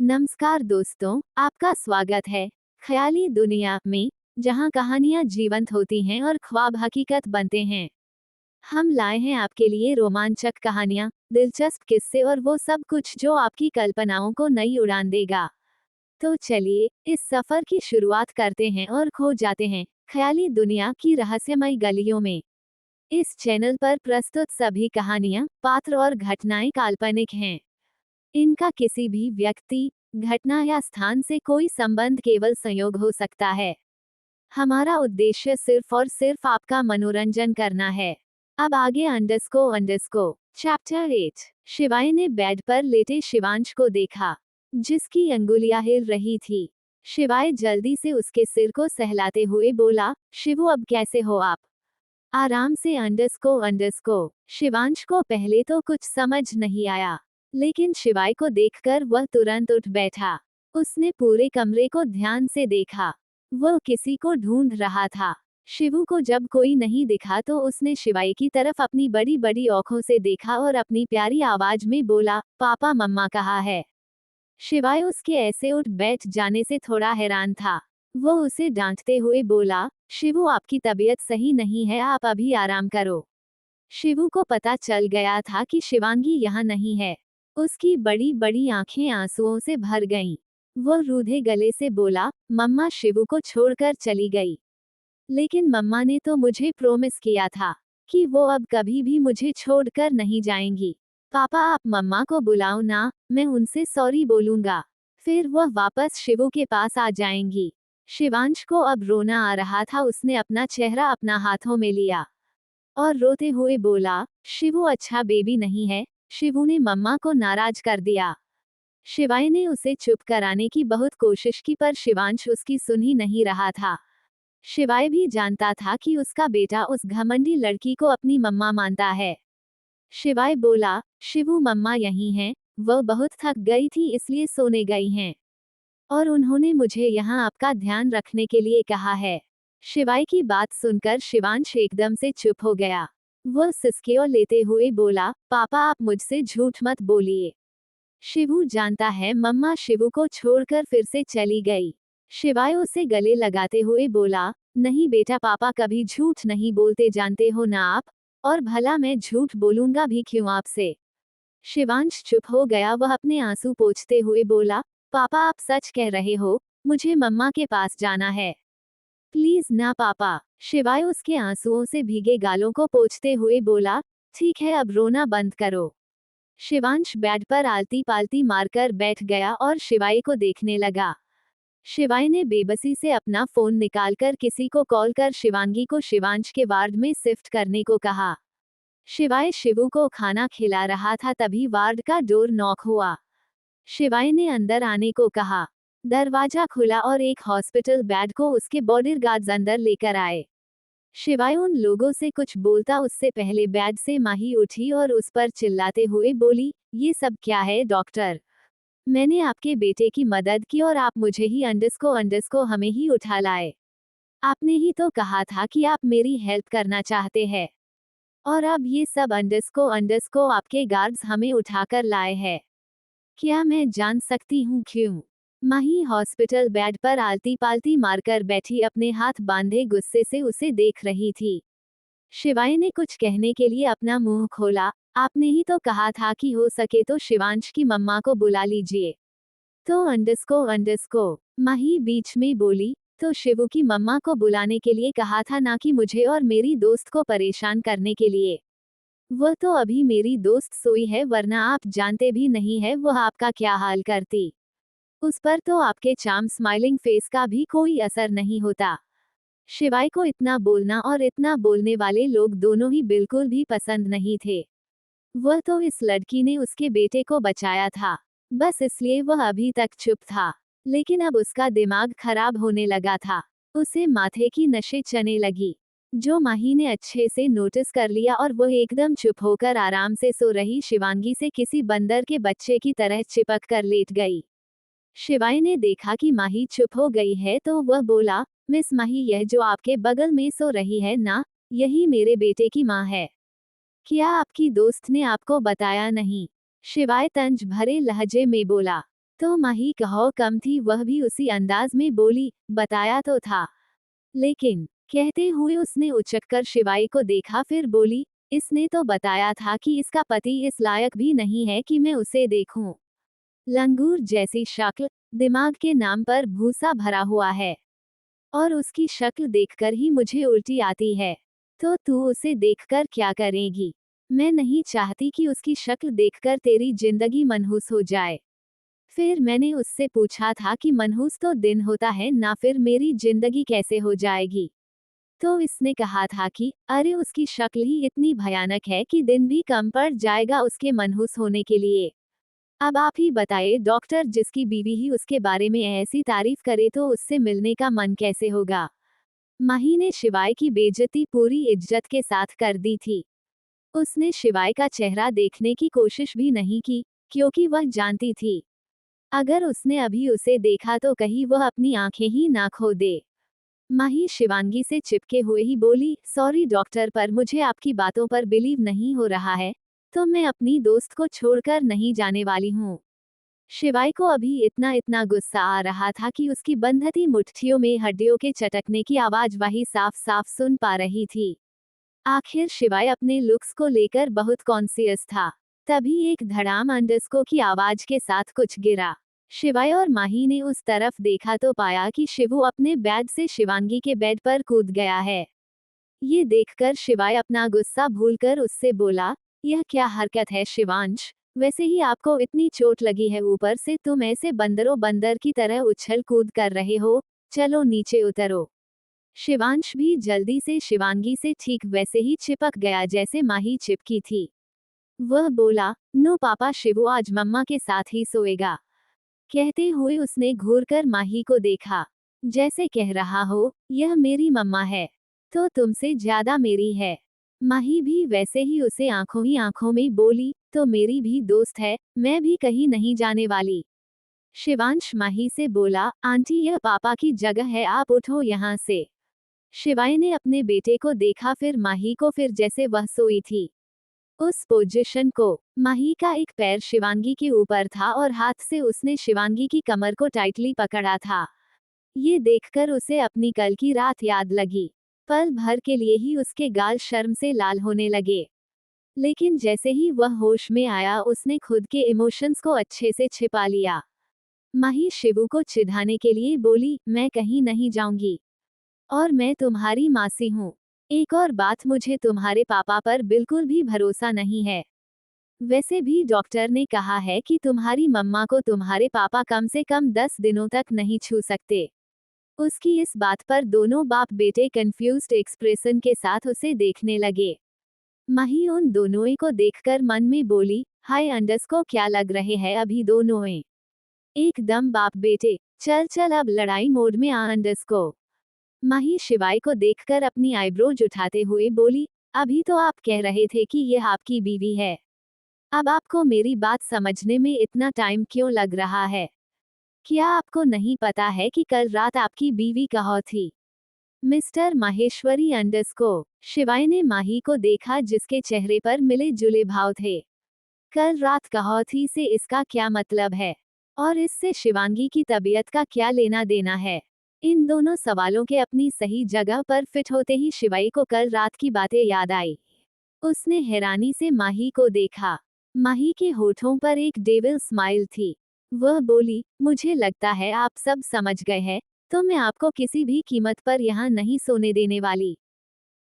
नमस्कार दोस्तों, आपका स्वागत है ख्याली दुनिया में, जहां कहानियां जीवंत होती हैं और ख्वाब हकीकत बनते हैं। हम लाए हैं आपके लिए रोमांचक कहानियां, दिलचस्प किस्से और वो सब कुछ जो आपकी कल्पनाओं को नई उड़ान देगा। तो चलिए इस सफर की शुरुआत करते हैं और खो जाते हैं ख्याली दुनिया की रहस्यमय गलियों में। इस चैनल पर प्रस्तुत सभी कहानियां, पात्र और घटनाएं काल्पनिक हैं। इनका किसी भी व्यक्ति, घटना या स्थान से कोई संबंध केवल संयोग हो सकता है। हमारा उद्देश्य सिर्फ और सिर्फ आपका मनोरंजन करना है। अब आगे अंडरस्को चैप्टर 8। शिवाय ने बेड पर लेटे शिवांश को देखा, जिसकी अंगुलियां हिल रही थी। शिवाय जल्दी से उसके सिर को सहलाते हुए बोला, शिवू अब कैसे हो आप? आराम से अंडरस्को। शिवांश को पहले तो कुछ समझ नहीं आया, लेकिन शिवाय को देखकर वह तुरंत उठ बैठा। उसने पूरे कमरे को ध्यान से देखा। वह किसी को ढूंढ रहा था। शिवू को जब कोई नहीं दिखा तो उसने शिवाय की तरफ अपनी बड़ी बड़ी आंखों से देखा और अपनी प्यारी आवाज में बोला, पापा मम्मा कहाँ है? शिवाय उसके ऐसे उठ बैठ जाने से थोड़ा हैरान था। वो उसे डांटते हुए बोला, शिवू आपकी तबीयत सही नहीं है, आप अभी आराम करो। शिवू को पता चल गया था कि शिवांगी यहाँ नहीं है। उसकी बड़ी बड़ी आंखें आंसुओं से भर गईं। वह रूधे गले से बोला, मम्मा शिवू को छोड़कर चली गई। लेकिन मम्मा ने तो मुझे प्रॉमिस किया था कि वो अब कभी भी मुझे छोड़कर नहीं जाएंगी। पापा आप मम्मा को बुलाओ ना, मैं उनसे सॉरी बोलूंगा। फिर वह वापस शिवू के पास आ जाएंगी। शिवांश को अब रोना आ रहा था। उसने अपना चेहरा अपना हाथों में लिया और रोते हुए बोला, शिवू अच्छा बेबी नहीं है। शिवू ने मम्मा को नाराज कर दिया। शिवाय ने उसे चुप कराने की बहुत कोशिश की, पर शिवांश उसकी सुन ही नहीं रहा था। शिवाय भी जानता था कि उसका बेटा उस घमंडी लड़की को अपनी मम्मा मानता है। शिवाय बोला, शिवू मम्मा यहीं हैं, वह बहुत थक गई थी इसलिए सोने गई हैं। और उन्होंने मुझे यहाँ आपका ध्यान रखने के लिए कहा है। शिवाय की बात सुनकर शिवांश एकदम से चुप हो गया। वह सिसकियों लेते हुए बोला, पापा आप मुझसे झूठ मत बोलिए। शिवू जानता है मम्मा शिवू को छोड़कर फिर से चली गई। शिवाय उसे गले लगाते हुए बोला, नहीं बेटा, पापा कभी झूठ नहीं बोलते, जानते हो ना आप। और भला मैं झूठ बोलूंगा भी क्यों आपसे? शिवांश चुप हो गया। वह अपने आंसू पोंछते हुए बोला, पापा आप सच कह रहे हो, मुझे मम्मा के पास जाना है। प्लीज ना पापा। शिवाय उसके आंसुओं से भीगे गालों को पोंछते हुए बोला, ठीक है अब रोना बंद करो। शिवांश बेड पर आलती पालती मारकर बैठ गया और शिवाय को देखने लगा। शिवाय ने बेबसी से अपना फोन निकालकर किसी को कॉल कर शिवांगी को शिवांश के वार्ड में शिफ्ट करने को कहा। शिवाय शिवू को खाना खिला रहा था, तभी वार्ड का डोर नॉक हुआ। शिवाय ने अंदर आने को कहा। दरवाजा खुला और एक हॉस्पिटल बेड को उसके बॉडीगार्ड्स अंदर लेकर आए। शिवाय उन लोगों से कुछ बोलता उससे पहले बेड से माही उठी और उस पर चिल्लाते हुए बोली, ये सब क्या है डॉक्टर? मैंने आपके बेटे की मदद की और आप मुझे ही अंडरस्को हमें ही उठा लाए। आपने ही तो कहा था कि आप मेरी हेल्प करना चाहते हैं, और अब ये सब अंडरस्को आपके गार्ड्स हमें उठाकर लाए हैं। क्या मैं जान सकती हूँ क्यों? माही हॉस्पिटल बेड पर आलती पालती मारकर बैठी अपने हाथ बांधे गुस्से से उसे देख रही थी। शिवाय ने कुछ कहने के लिए अपना मुंह खोला। आपने ही तो कहा था कि हो सके तो शिवांश की मम्मा को बुला लीजिए। तो अंडरस्को माही बीच में बोली, तो शिवू की मम्मा को बुलाने के लिए कहा था, ना कि मुझे और मेरी दोस्त को परेशान करने के लिए। वह तो अभी मेरी दोस्त सोई है, वरना आप जानते भी नहीं है वह आपका क्या हाल करती। उस पर तो आपके चार्म स्माइलिंग फेस का भी कोई असर नहीं होता। शिवाय को इतना बोलना और इतना बोलने वाले लोग दोनों ही बिल्कुल भी पसंद नहीं थे। वह तो इस लड़की ने उसके बेटे को बचाया था, बस इसलिए वह अभी तक चुप था। लेकिन अब उसका दिमाग खराब होने लगा था। उसे माथे की नशे चढ़ने लगी, जो माही ने अच्छे से नोटिस कर लिया, और वह एकदम चुप होकर आराम से सो रही शिवांगी से किसी बंदर के बच्चे की तरह चिपक कर लेट गई। शिवाय ने देखा कि माही चुप हो गई है तो वह बोला, मिस माही, यह जो आपके बगल में सो रही है ना, यही मेरे बेटे की माँ है। क्या आपकी दोस्त ने आपको बताया नहीं? शिवाय तंज भरे लहजे में बोला। तो माही कहो कम थी, वह भी उसी अंदाज में बोली, बताया तो था। लेकिन कहते हुए उसने उचककर शिवाई को देखा, फिर बोली, इसने तो बताया था कि इसका पति इस लायक भी नहीं है कि मैं उसे देखूं। लंगूर जैसी शक्ल, दिमाग के नाम पर भूसा भरा हुआ है, और उसकी शक्ल देखकर ही मुझे उल्टी आती है। तो तू उसे देखकर क्या करेगी? मैं नहीं चाहती कि उसकी शक्ल देखकर तेरी जिंदगी मनहूस हो जाए। फिर मैंने उससे पूछा था कि मनहूस तो दिन होता है ना, फिर मेरी जिंदगी कैसे हो जाएगी? तो इसने कहा था कि अरे उसकी शक्ल ही इतनी भयानक है कि दिन भी कम पड़ जाएगा उसके मनहूस होने के लिए। अब आप ही बताइए डॉक्टर, जिसकी बीवी ही उसके बारे में ऐसी तारीफ करे तो उससे मिलने का मन कैसे होगा? माही ने शिवाय की बेइज्जती पूरी इज्जत के साथ कर दी थी। उसने शिवाय का चेहरा देखने की कोशिश भी नहीं की, क्योंकि वह जानती थी अगर उसने अभी उसे देखा तो कहीं वह अपनी आंखें ही ना खो दे। माही शिवांगी से चिपके हुए ही बोली, सॉरी डॉक्टर, पर मुझे आपकी बातों पर बिलीव नहीं हो रहा है, तो मैं अपनी दोस्त को छोड़कर नहीं जाने वाली हूँ। शिवाय को अभी इतना इतना गुस्सा आ रहा था कि उसकी बंधती मुट्ठियों में हड्डियों के चटकने की आवाज वही साफ साफ सुन पा रही थी। आखिर शिवाय अपने लुक्स को लेकर बहुत कॉन्शियस था। तभी एक धड़ाम अंडस्को की आवाज के साथ कुछ गिरा। शिवाय और माही ने उस तरफ देखा तो पाया कि शिवू अपने बेड से शिवांगी के बेड पर कूद गया है। ये देखकर शिवाय अपना गुस्सा भूलकर उससे बोला, यह क्या हरकत है शिवांश? वैसे ही आपको इतनी चोट लगी है, ऊपर से तुम ऐसे बंदरों बंदर की तरह उछल कूद कर रहे हो, चलो नीचे उतरो। शिवांश भी जल्दी से शिवांगी से ठीक वैसे ही चिपक गया जैसे माही चिपकी थी। वह बोला, नो पापा, शिवू आज मम्मा के साथ ही सोएगा। कहते हुए उसने घूरकर माही को देखा, जैसे कह रहा हो, यह मेरी मम्मा है, तो तुमसे ज्यादा मेरी है। माही भी वैसे ही उसे आंखों ही आंखों में बोली, तो मेरी भी दोस्त है, मैं भी कहीं नहीं जाने वाली। शिवांश माही से बोला, आंटी यह पापा की जगह है, आप उठो यहाँ से। शिवाय ने अपने बेटे को देखा, फिर माही को, फिर जैसे वह सोई थी उस पोजीशन को। माही का एक पैर शिवांगी के ऊपर था और हाथ से उसने शिवांगी की कमर को टाइटली पकड़ा था। ये देखकर उसे अपनी कल की रात याद लगी। पल भर के लिए ही उसके गाल शर्म से लाल होने लगे। लेकिन जैसे ही वह होश में आया, उसने खुद के इमोशंस को अच्छे से छिपा लिया। माही शिवू को चिढ़ाने के लिए बोली, मैं कहीं नहीं जाऊंगी, और मैं तुम्हारी मासी हूँ। एक और बात, मुझे तुम्हारे पापा पर बिल्कुल भी भरोसा नहीं है। वैसे भी डॉक्टर ने कहा है कि तुम्हारी मम्मा को तुम्हारे पापा कम से कम 10 दिनों तक नहीं छू सकते। उसकी इस बात पर दोनों बाप बेटे कंफ्यूज्ड एक्सप्रेशन के साथ उसे देखने लगे। माही उन दोनों को देखकर मन में बोली, हाय अंडस को क्या लग रहे हैं अभी दोनों? एकदम बाप बेटे, चल चल अब लड़ाई मोड में आ अंडस को। माही शिवाय को देखकर अपनी आईब्रोज उठाते हुए बोली, अभी तो आप कह रहे थे कि यह आपकी बीवी है, अब आपको मेरी बात समझने में इतना टाइम क्यों लग रहा है? क्या आपको नहीं पता है कि कल रात आपकी बीवी कहाँ थी? मिस्टर माहेश्वरी अंडस्को। शिवाय ने माही को देखा, जिसके चेहरे पर मिले जुले भाव थे। कल रात कहाँ थी से इसका क्या मतलब है, और इससे शिवांगी की तबीयत का क्या लेना देना है? इन दोनों सवालों के अपनी सही जगह पर फिट होते ही शिवाई को कल रात की बातें याद आई। उसने हैरानी से माही को देखा। माही के होठों पर एक डेविल स्माइल थी। वह बोली, मुझे लगता है आप सब समझ गए हैं, तो मैं आपको किसी भी कीमत पर यहाँ नहीं सोने देने वाली।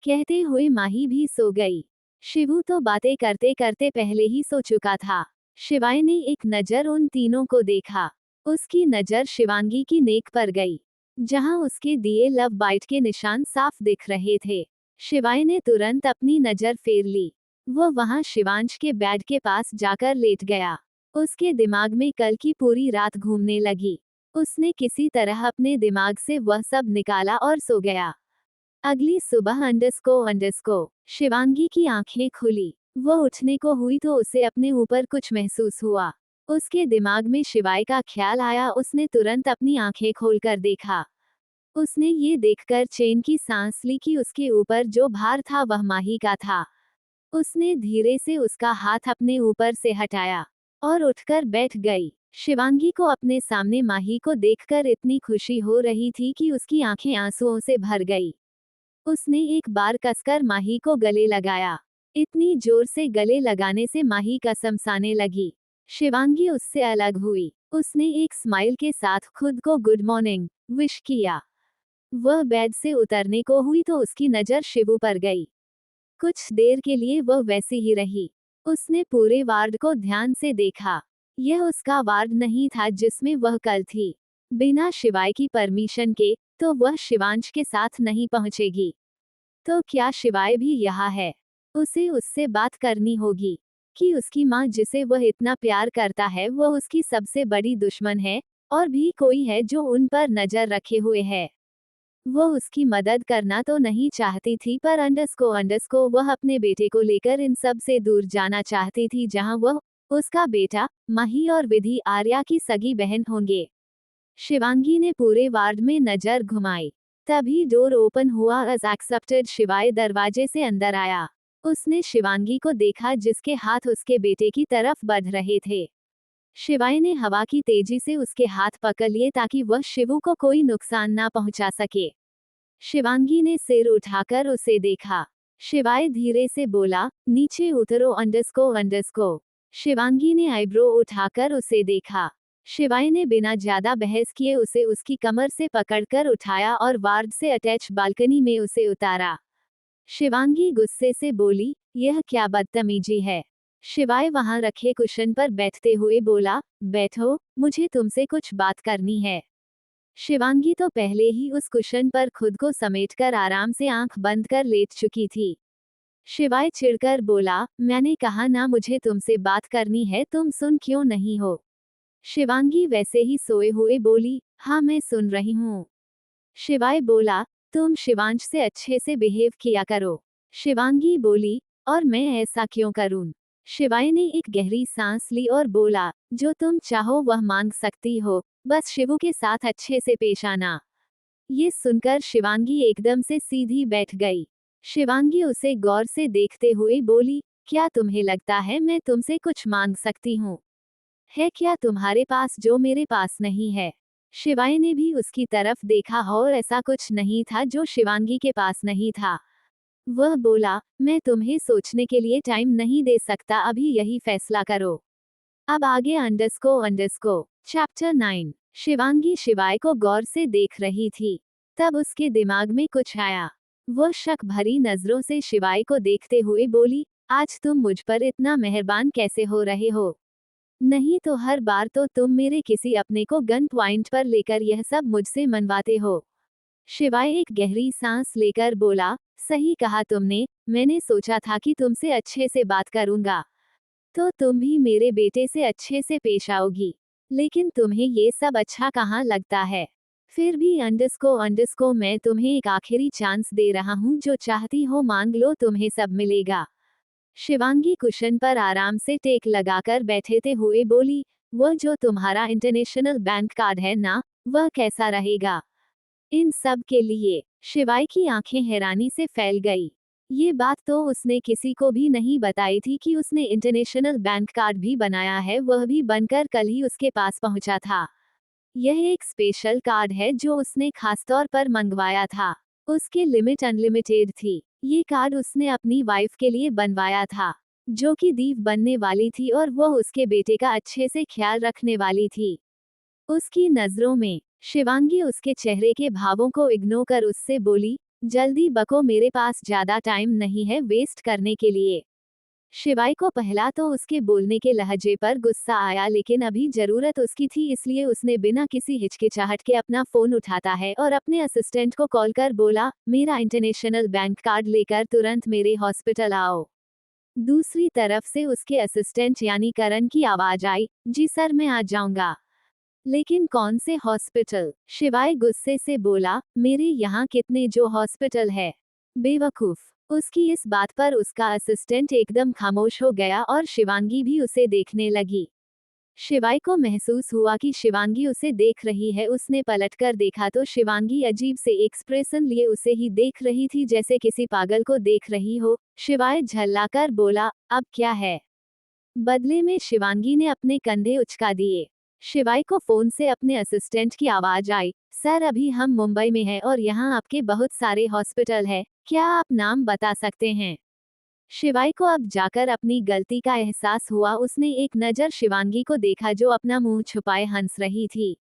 कहते हुए माही भी सो गई। शिवू तो बातें करते करते पहले ही सो चुका था। शिवाय ने एक नजर उन तीनों को देखा। उसकी नजर शिवांगी की नेक पर गई, जहां उसके दिए लव बाइट के निशान साफ दिख रहे थे। शिवाय ने तुरंत अपनी नजर फेर ली। वो वहां शिवांश के बेड के पास जाकर लेट गया। उसके दिमाग में कल की पूरी रात घूमने लगी। उसने किसी तरह अपने दिमाग से वह सब निकाला और सो गया। अगली सुबह अंडस्को शिवांगी की आंखें खुली। वो उठने को हुई तो उसे अपने ऊपर कुछ महसूस हुआ। उसके दिमाग में शिवाय का ख्याल आया। उसने तुरंत अपनी आंखें खोलकर देखा। उसने ये देखकर चैन की सांस ली कि उसके ऊपर जो भार था वह माही का था। उसने धीरे से उसका हाथ अपने ऊपर से हटाया और उठकर बैठ गई। शिवांगी को अपने सामने माही को देखकर इतनी खुशी हो रही थी कि उसकी आंखें आंसुओं से भर गई। उसने एक बार कसकर माही को गले लगाया। इतनी जोर से गले लगाने से माही कसमसाने लगी। शिवांगी उससे अलग हुई। उसने एक स्माइल के साथ खुद को गुड मॉर्निंग विश किया। वह बेड से उतरने को हुई तो उसकी नजर शिवू पर गई। कुछ देर के लिए वह वैसी ही रही। उसने पूरे वार्ड को ध्यान से देखा। यह उसका वार्ड नहीं था जिसमें वह कल थी। बिना शिवाय की परमिशन के तो वह शिवांश के साथ नहीं पहुंचेगी। तो क्या शिवाय भी यहाँ है? उसे उससे बात करनी होगी कि उसकी माँ जिसे वह इतना प्यार करता है वह उसकी सबसे बड़ी दुश्मन है, और भी कोई है जो उन पर नजर रखे हुए है। वो उसकी मदद करना तो नहीं चाहती थी, पर अंडरस्को वह अपने बेटे को लेकर इन सब से दूर जाना चाहती थी जहां वह, उसका बेटा, माही और विधि आर्या की सगी बहन होंगे। शिवांगी ने पूरे वार्ड में नजर घुमाई। तभी डोर ओपन हुआ। एज एक्सेप्टेड शिवाय दरवाजे से अंदर आया। उसने शिवांगी को देखा जिसके हाथ उसके बेटे की तरफ बढ़ रहे थे। शिवाय ने हवा की तेजी से उसके हाथ पकड़ लिए ताकि वह शिवू को कोई नुकसान ना पहुंचा सके। शिवांगी ने सिर उठाकर उसे देखा। शिवाय धीरे से बोला, नीचे उतरो अंडरस्को। शिवांगी ने आईब्रो उठाकर उसे देखा। शिवाय ने बिना ज्यादा बहस किए उसे उसकी कमर से पकड़कर उठाया और वार्ड से अटैच बालकनी में उसे उतारा। शिवांगी गुस्से से बोली, यह क्या बदतमीजी है? शिवाय वहां रखे कुशन पर बैठते हुए बोला, बैठो, मुझे तुमसे कुछ बात करनी है। शिवांगी तो पहले ही उस कुशन पर खुद को समेटकर आराम से आंख बंद कर लेट चुकी थी। शिवाय चिढ़कर बोला, मैंने कहा ना मुझे तुमसे बात करनी है, तुम सुन क्यों नहीं हो? शिवांगी वैसे ही सोए हुए बोली, हाँ मैं सुन रही हूँ। शिवाय बोला, तुम शिवांश से अच्छे से बिहेव किया करो। शिवांगी बोली, और मैं ऐसा क्यों करूं? शिवाय ने एक गहरी सांस ली और बोला, जो तुम चाहो वह मांग सकती हो, बस शिवू के साथ अच्छे से पेश आना। ये सुनकर शिवांगी एकदम से सीधी बैठ गई। शिवांगी उसे गौर से देखते हुए बोली, क्या तुम्हें लगता है मैं तुमसे कुछ मांग सकती हूँ? है क्या तुम्हारे पास जो मेरे पास नहीं है? शिवाय ने भी उसकी तरफ देखा और ऐसा कुछ नहीं था जो शिवांगी के पास नहीं था। वह बोला, मैं तुम्हें सोचने के लिए टाइम नहीं दे सकता, अभी यही फैसला करो। अब आगे अंडरस्को। चैप्टर 9। शिवांगी शिवाय को गौर से देख रही थी। तब उसके दिमाग में कुछ आया। वह शक भरी नजरों से शिवाय को देखते हुए बोली, आज तुम मुझ पर इतना मेहरबान कैसे हो रहे हो? नहीं तो हर बार तो तुम मेरे किसी अपने को गन पॉइंट पर लेकर यह सब मुझसे मनवाते हो। शिवाय एक गहरी सांस लेकर बोला, सही कहा तुमने, मैंने सोचा था कि तुमसे अच्छे से बात करूंगा तो तुम भी मेरे बेटे से अच्छे से पेश आओगी, लेकिन तुम्हें ये सब अच्छा कहाँ लगता है? फिर भी अंडरस्को मैं तुम्हें एक आखिरी चांस दे रहा हूँ, जो चाहती हो मांग लो, तुम्हें सब मिलेगा। शिवांगी कुशन पर आराम से टेक लगाकर बैठते हुए बोली, वह जो तुम्हारा इंटरनेशनल बैंक कार्ड है ना, वह कैसा रहेगा? इन सब के लिए शिवाय की आंखें हैरानी से फैल गई। ये बात तो उसने किसी को भी नहीं बताई थी कि उसने इंटरनेशनल बैंक कार्ड भी बनाया है, वह भी बनकर कल ही उसके पास पहुंचा था। यह एक स्पेशल कार्ड है जो उसने खासतौर पर मंगवाया था। उसकी लिमिट अनलिमिटेड थी। ये कार्ड उसने अपनी वाइफ के लिए बनवाया था, जो कि दीव बनने वाली थी और वह उसके बेटे का अच्छे से ख्याल रखने वाली थी। उसकी नजरों में शिवांगी उसके चेहरे के भावों को इग्नोर कर उससे बोली, जल्दी बको, मेरे पास ज्यादा टाइम नहीं है वेस्ट करने के लिए। शिवाय को पहला तो उसके बोलने के लहजे पर गुस्सा आया, लेकिन अभी जरूरत उसकी थी इसलिए उसने बिना किसी हिचकिचाहट के अपना फोन उठाता है और अपने असिस्टेंट को कॉल कर बोला, मेरा इंटरनेशनल बैंक कार्ड लेकर तुरंत मेरे हॉस्पिटल आओ। दूसरी तरफ से उसके असिस्टेंट यानी करण की आवाज आई, जी सर मैं आ जाऊंगा। लेकिन कौन से हॉस्पिटल? शिवाय गुस्से से बोला, मेरे यहाँ कितने जो हॉस्पिटल है, बेवकूफ। उसकी इस बात पर उसका असिस्टेंट एकदम खामोश हो गया और शिवांगी भी उसे देखने लगी। शिवाय को महसूस हुआ कि शिवांगी उसे देख रही है। उसने पलटकर देखा तो शिवांगी अजीब से एक्सप्रेशन लिए उसे ही देख रही थी, जैसे किसी पागल को देख रही हो। शिवाय झल्लाकर बोला, अब क्या है? बदले में शिवांगी ने अपने कंधे उचका दिए। शिवाय को फोन से अपने असिस्टेंट की आवाज आई, सर अभी हम मुंबई में हैं और यहाँ आपके बहुत सारे हॉस्पिटल है, क्या आप नाम बता सकते हैं? शिवाय को अब जाकर अपनी गलती का एहसास हुआ। उसने एक नजर शिवांगी को देखा जो अपना मुंह छुपाए हंस रही थी।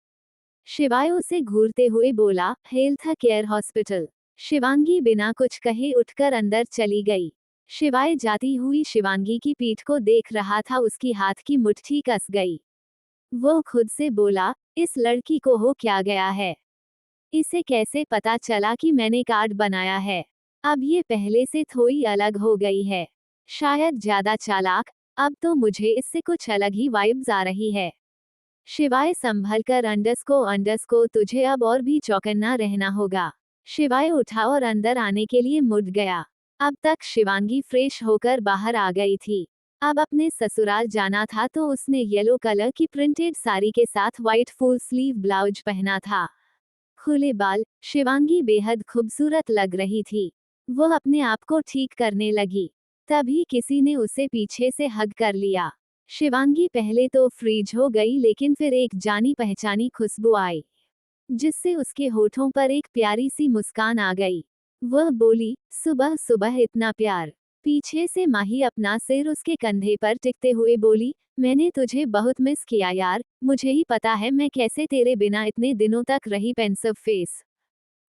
शिवाय उसे घूरते हुए बोला, हेल्थ केयर हॉस्पिटल। शिवांगी बिना कुछ कहे उठकर अंदर चली गई। शिवाय जाती हुई शिवांगी की पीठ को देख रहा था, उसकी हाथ की मुट्ठी कस गई। वो खुद से बोला, इस लड़की को हो क्या गया है? इसे कैसे पता चला कि मैंने कार्ड बनाया है? अब ये पहले से थोड़ी अलग हो गई है, शायद ज्यादा चालाक। अब तो मुझे इससे कुछ अलग ही वाइब्स आ रही है। शिवाय संभल कर अंडरस्को तुझे अब और भी चौकन्ना रहना होगा। शिवाय उठा और अंदर आने के लिए मुड़ गया। अब तक शिवांगी फ्रेश होकर बाहर आ गई थी। अब अपने ससुराल जाना था तो उसने येलो कलर की प्रिंटेड साड़ी के साथ व्हाइट फुल स्लीव ब्लाउज पहना था। खुले बाल, शिवांगी बेहद खूबसूरत लग रही थी। वो अपने आप को ठीक करने लगी। तभी किसी ने उसे पीछे से हग कर लिया। शिवांगी पहले तो फ्रीज हो गई, लेकिन फिर एक जानी पहचानी खुशबू आई, जिससे उसके होठों पर एक प्यारी सी मुस्कान आ गई। वह बोली, सुबह सुबह इतना प्यार। पीछे से माही अपना सिर उसके कंधे पर टिकते हुए बोली, मैंने तुझे बहुत मिस किया यार, मुझे ही पता है मैं कैसे तेरे बिना इतने दिनों तक रही पेंसिव फेस।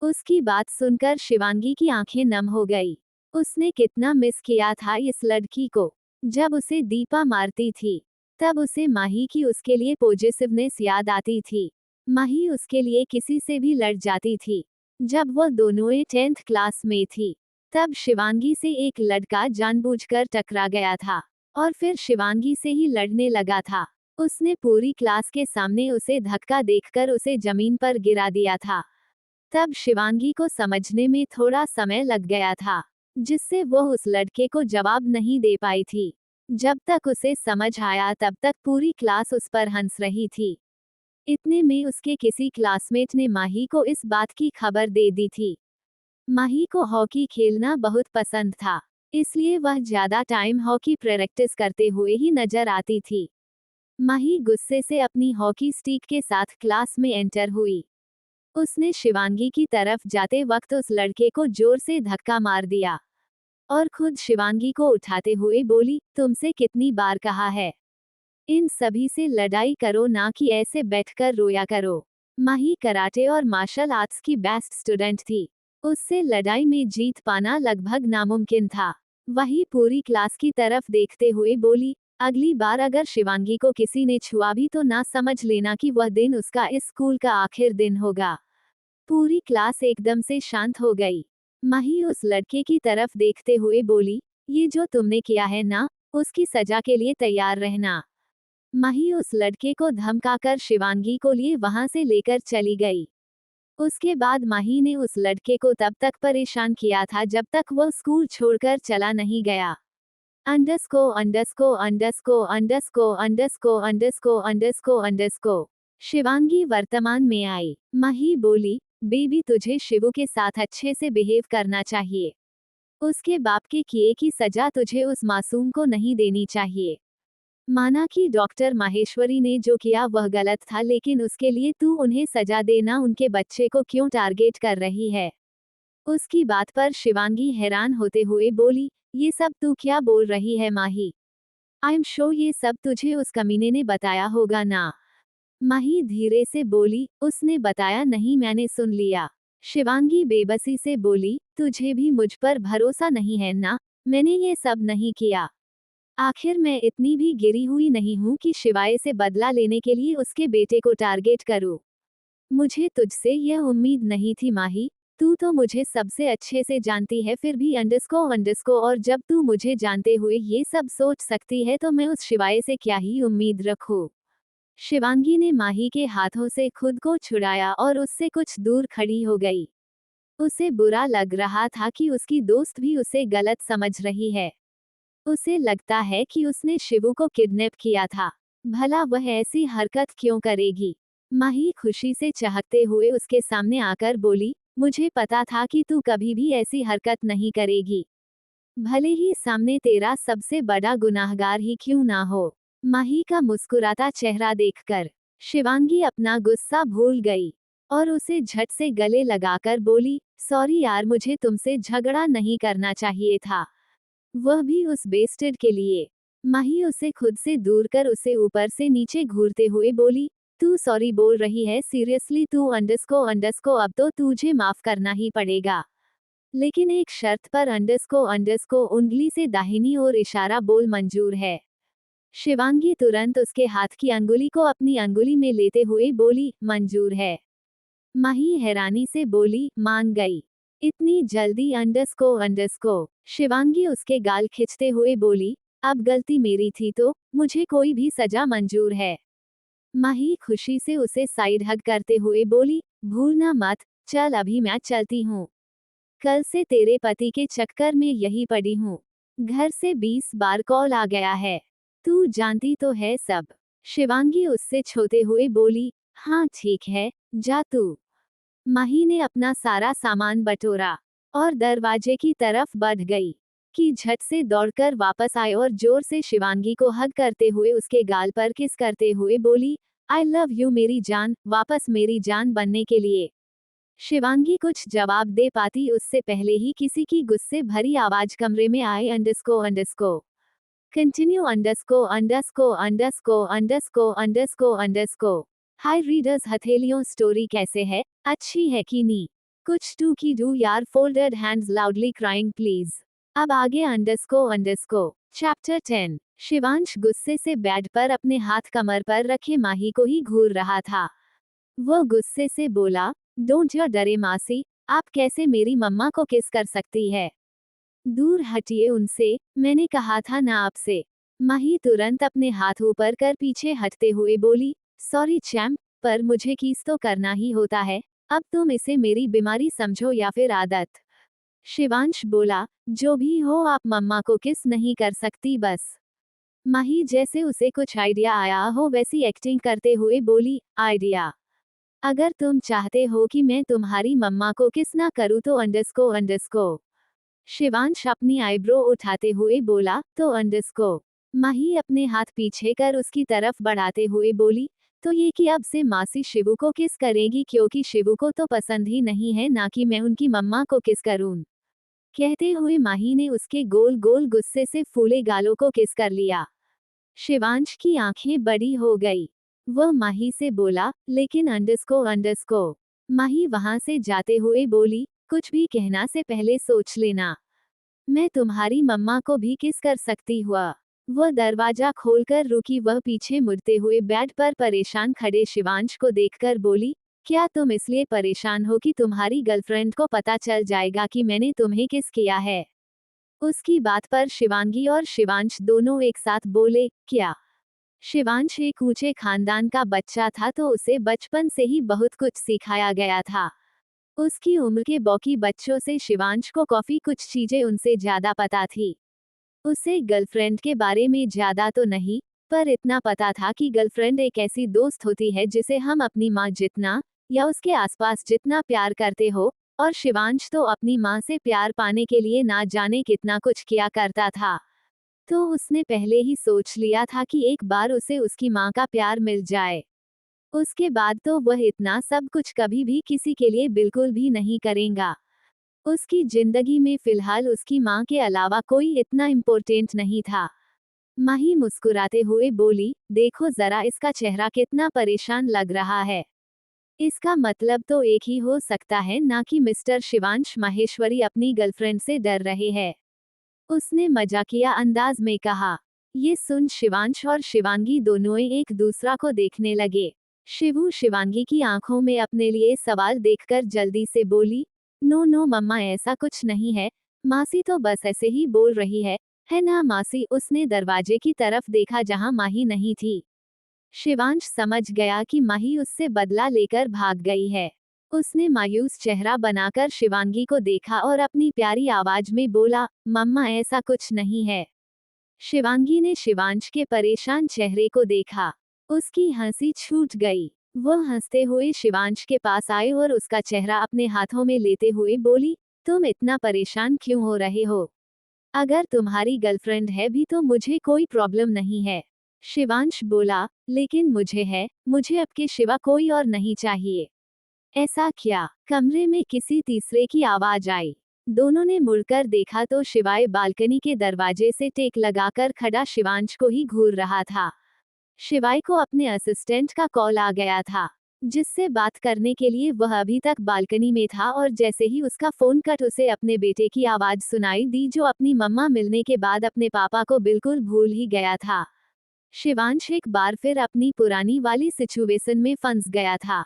उसकी बात सुनकर शिवांगी की आंखें नम हो गई। उसने कितना मिस किया था इस लड़की को। जब उसे दीपा मारती थी, तब उसे माही की उसके लिए पॉजिटिवनेस याद आती थी। माही उसके लिए किसी से भी लड़ जाती थी। जब वह दोनों 10th क्लास में थी, तब शिवांगी से एक लड़का जानबूझकर टकरा गया था और फिर शिवांगी से ही लड़ने लगा था। उसने पूरी क्लास के सामने उसे धक्का देखकर उसे जमीन पर गिरा दिया था। तब शिवांगी को समझने में थोड़ा समय लग गया था, जिससे वह उस लड़के को जवाब नहीं दे पाई थी। जब तक उसे समझ आया तब तक पूरी क्लास उस पर हंस रही थी। इतने में उसके किसी क्लासमेट ने माही को इस बात की खबर दे दी थी। माही को हॉकी खेलना बहुत पसंद था, इसलिए वह ज्यादा टाइम हॉकी प्रैक्टिस करते हुए ही नजर आती थी। माही गुस्से से अपनी हॉकी स्टिक के साथ क्लास में एंटर हुई। उसने शिवांगी की तरफ जाते वक्त उस लड़के को जोर से धक्का मार दिया और खुद शिवांगी को उठाते हुए बोली, तुमसे कितनी बार कहा है, इन सभी से लड़ाई करो ना कि ऐसे बैठकर रोया करो। माही कराटे और मार्शल आर्ट्स की बेस्ट स्टूडेंट थी। उससे लड़ाई में जीत पाना लगभग नामुमकिन था। वही पूरी क्लास की तरफ देखते हुए बोली, अगली बार अगर शिवांगी को किसी ने छुआ भी तो ना समझ लेना कि वह दिन उसका इस स्कूल का आखिर दिन होगा। पूरी क्लास एकदम से शांत हो गई। माही उस लड़के की तरफ देखते हुए बोली, ये जो तुमने किया है ना, उसकी सजा के लिए तैयार रहना। माही उस लड़के को धमकाकर शिवांगी को लिए वहां से लेकर चली गई। उसके बाद माही ने उस लड़के को तब तक परेशान किया था जब तक वह स्कूल छोड़कर चला नहीं गया। अंडरस्को अंडरस्को अंडरस्को अंडरस्को अंडरस्को अंडरस्को अंडरस्को अंडरस्को। शिवांगी वर्तमान में आई। माही बोली, बेबी तुझे शिवू के साथ अच्छे से बिहेव करना चाहिए। उसके बाप के किए की सजा तुझे उस मासूम को नहीं देनी चाहिए। माना कि डॉक्टर माहेश्वरी ने जो किया वह गलत था, लेकिन उसके लिए तू उन्हें सजा देना, उनके बच्चे को क्यों टारगेट कर रही है? उसकी बात पर शिवांगी हैरान होते हुए बोली, ये सब तू क्या बोल रही है माही? आई एम श्योर ये सब तुझे उस कमीने ने बताया होगा ना? माही धीरे से बोली, उसने बताया नहीं, मैंने सुन लिया। शिवांगी बेबसी से बोली, तुझे भी मुझ पर भरोसा नहीं है ना? मैंने ये सब नहीं किया। आखिर मैं इतनी भी गिरी हुई नहीं हूँ कि शिवाय से बदला लेने के लिए उसके बेटे को टारगेट करूँ। मुझे तुझसे यह उम्मीद नहीं थी माही। तू तो मुझे सबसे अच्छे से जानती है, फिर भी अंडरस्को और जब तू मुझे जानते हुए ये सब सोच सकती है तो मैं उस शिवाय से क्या ही उम्मीद रखूं? शिवांगी ने माही के हाथों से खुद को छुड़ाया और उससे कुछ दूर खड़ी हो गई। उसे बुरा लग रहा था कि उसकी दोस्त भी उसे गलत समझ रही है। उसे लगता है कि उसने शिवू को किडनैप किया था। भला वह ऐसी हरकत क्यों करेगी? माही खुशी से चहकते हुए उसके सामने आकर बोली, मुझे पता था कि तू कभी भी ऐसी हरकत नहीं करेगी, भले ही सामने तेरा सबसे बड़ा गुनाहगार ही क्यों ना हो। माही का मुस्कुराता चेहरा देखकर शिवांगी अपना गुस्सा भूल गई और उसे झट से गले लगाकर बोली, सॉरी यार, मुझे तुमसे झगड़ा नहीं करना चाहिए था, वह भी उस बेस्टेड के लिए। माही उसे खुद से दूर कर उसे ऊपर से नीचे घूरते हुए बोली, तू सॉरी बोल रही है सीरियसली? तू अंडरस्को अब तो तुझे माफ करना ही पड़ेगा, लेकिन एक शर्त पर। अंडरस्को उंगली से दाहिनी ओर इशारा बोल मंजूर है। शिवांगी तुरंत उसके हाथ की अंगुली को अपनी अंगुली में लेते हुए बोली, मंजूर है। माही हैरानी से बोली, मान गई? इतनी जल्दी? अंडरस्को। शिवांगी उसके गाल खिंचते हुए बोली, अब गलती मेरी थी तो मुझे कोई भी सजा मंजूर है। माही खुशी से उसे साइड हग करते हुए बोली, भूलना मत, चल अभी मैं चलती हूँ, कल से तेरे पति के चक्कर में यही पड़ी हूँ। घर से 20 बार कॉल आ गया है, तू जानती तो है सब। शिवांगी उससे छोते हुए बोली, हाँ ठीक है, जा तू। माही ने अपना सारा सामान बटोरा और दरवाजे की तरफ बढ़ गई कि झट से दौड़कर वापस आए और जोर से शिवांगी को हग करते हुए उसके गाल पर किस करते हुए बोली, आई लव यू मेरी जान, वापस मेरी जान बनने के लिए। शिवांगी कुछ जवाब दे पाती उससे पहले ही किसी की गुस्से भरी आवाज कमरे में आए, अंडरस्को कंटिन्यू अंडरस्को। हाय रीडर्स, हथेलियों स्टोरी कैसे है, अच्छी है कि नहीं? कुछ टू की डू यार, folded hands loudly crying please. अब आगे अंडरस्को। चैप्टर 10। शिवांश गुस्से से बेड पर अपने हाथ कमर पर रखे माही को ही घूर रहा था। वो गुस्से से बोला, डोंट यू डरे मासी, आप कैसे मेरी मम्मा को किस कर सकती है? दूर हटिए उनसे, मैंने कहा था ना आपसे। माही तुरंत अपने हाथ ऊपर कर पीछे हटते हुए बोली, सॉरी चैम्प, पर मुझे किस तो करना ही होता है, अब तुम इसे मेरी बीमारी समझो या फिर आदत। शिवांश बोला, जो भी हो आप मम्मा को किस नहीं कर सकती बस। माही जैसे उसे कुछ आइडिया आया हो वैसी एक्टिंग करते हुए बोली, आइडिया? अगर तुम चाहते हो कि मैं तुम्हारी मम्मा को किस ना करूँ तो अंडरस्को। शिवांश अपनी आईब्रो उठाते हुए बोला, तो अंडरस्को। माही अपने हाथ पीछे कर उसकी तरफ बढ़ाते हुए बोली, तो ये कि अब से मासी शिवू को किस करेगी, क्योंकि शिवू को तो पसंद ही नहीं है ना कि मैं उनकी मम्मा को किस करूं। कहते हुए माही ने उसके गोल गोल गुस्से से फूले गालों को किस कर लिया। शिवांश की आंखें बड़ी हो गई। वह माही से बोला, लेकिन अंडरस्को। माही वहां से जाते हुए बोली, कुछ भी कहना से पहले सोच लेना, मैं तुम्हारी मम्मा को भी किस कर सकती हुआ। वह दरवाजा खोलकर रुकी। वह पीछे मुड़ते हुए बेड पर परेशान खड़े शिवांश को देखकर बोली, क्या तुम इसलिए परेशान हो कि तुम्हारी गर्लफ्रेंड को पता चल जाएगा कि मैंने तुम्हें किस किया है? उसकी बात पर शिवांगी और शिवांश दोनों एक साथ बोले, क्या? शिवांश एक ऊंचे खानदान का बच्चा था तो उसे बचपन से ही बहुत कुछ सिखाया गया था। उसकी उम्र के बाकी बच्चों से शिवांश को काफी कुछ चीजें उनसे ज्यादा पता थी। उसे गर्लफ्रेंड के बारे में ज्यादा तो नहीं, पर इतना पता था कि गर्लफ्रेंड एक ऐसी दोस्त होती है जिसे हम अपनी माँ जितना या उसके आसपास जितना प्यार करते हो, और शिवांश तो अपनी माँ से प्यार पाने के लिए ना जाने कितना कुछ किया करता था। तो उसने पहले ही सोच लिया था कि एक बार उसे उसकी माँ का प्यार मिल जाए, उसके बाद तो वह इतना सब कुछ कभी भी किसी के लिए बिल्कुल भी नहीं करेगा। उसकी जिंदगी में फिलहाल उसकी माँ के अलावा कोई इतना इम्पोर्टेंट नहीं था। माही मुस्कुराते हुए बोली, देखो जरा इसका चेहरा कितना परेशान लग रहा है। इसका मतलब तो एक ही हो सकता है ना कि मिस्टर शिवांश माहेश्वरी अपनी गर्लफ्रेंड से डर रहे हैं। उसने मजाकिया अंदाज में कहा। ये सुन शिवांश और शिवांगी दोनों एक दूसरा को देखने लगे। शिवू शिवांगी की आंखों में अपने लिए सवाल देखकर जल्दी से बोली, नो मम्मा, ऐसा कुछ नहीं है, मासी तो बस ऐसे ही बोल रही है ना मासी? उसने दरवाजे की तरफ देखा जहां माही नहीं थी। शिवांश समझ गया कि माही उससे बदला लेकर भाग गई है। उसने मायूस चेहरा बनाकर शिवांगी को देखा और अपनी प्यारी आवाज में बोला, मम्मा ऐसा कुछ नहीं है। शिवांगी ने शिवांश के परेशान चेहरे को देखा। उसकी हंसी छूट गई। वह हंसते हुए शिवांश के पास आए और उसका चेहरा अपने हाथों में लेते हुए बोली, तुम इतना परेशान क्यों हो रहे हो? अगर तुम्हारी गर्लफ्रेंड है भी तो मुझे कोई प्रॉब्लम नहीं है। शिवांश बोला, लेकिन मुझे है, मुझे आपके सिवा कोई और नहीं चाहिए। ऐसा क्या? कमरे में किसी तीसरे की आवाज आई। दोनों ने मुड़कर देखा तो शिवाय बालकनी के दरवाजे से टेक लगाकर खड़ा शिवांश को ही घूर रहा था। शिवाय को अपने असिस्टेंट का कॉल आ गया था, जिससे बात करने के लिए वह अभी तक बालकनी में था, और जैसे ही उसका फोन कट उसे अपने बेटे की आवाज सुनाई दी, जो अपनी मम्मा मिलने के बाद अपने पापा को बिल्कुल भूल ही गया था। शिवांश एक बार फिर अपनी पुरानी वाली सिचुएशन में फंस गया था।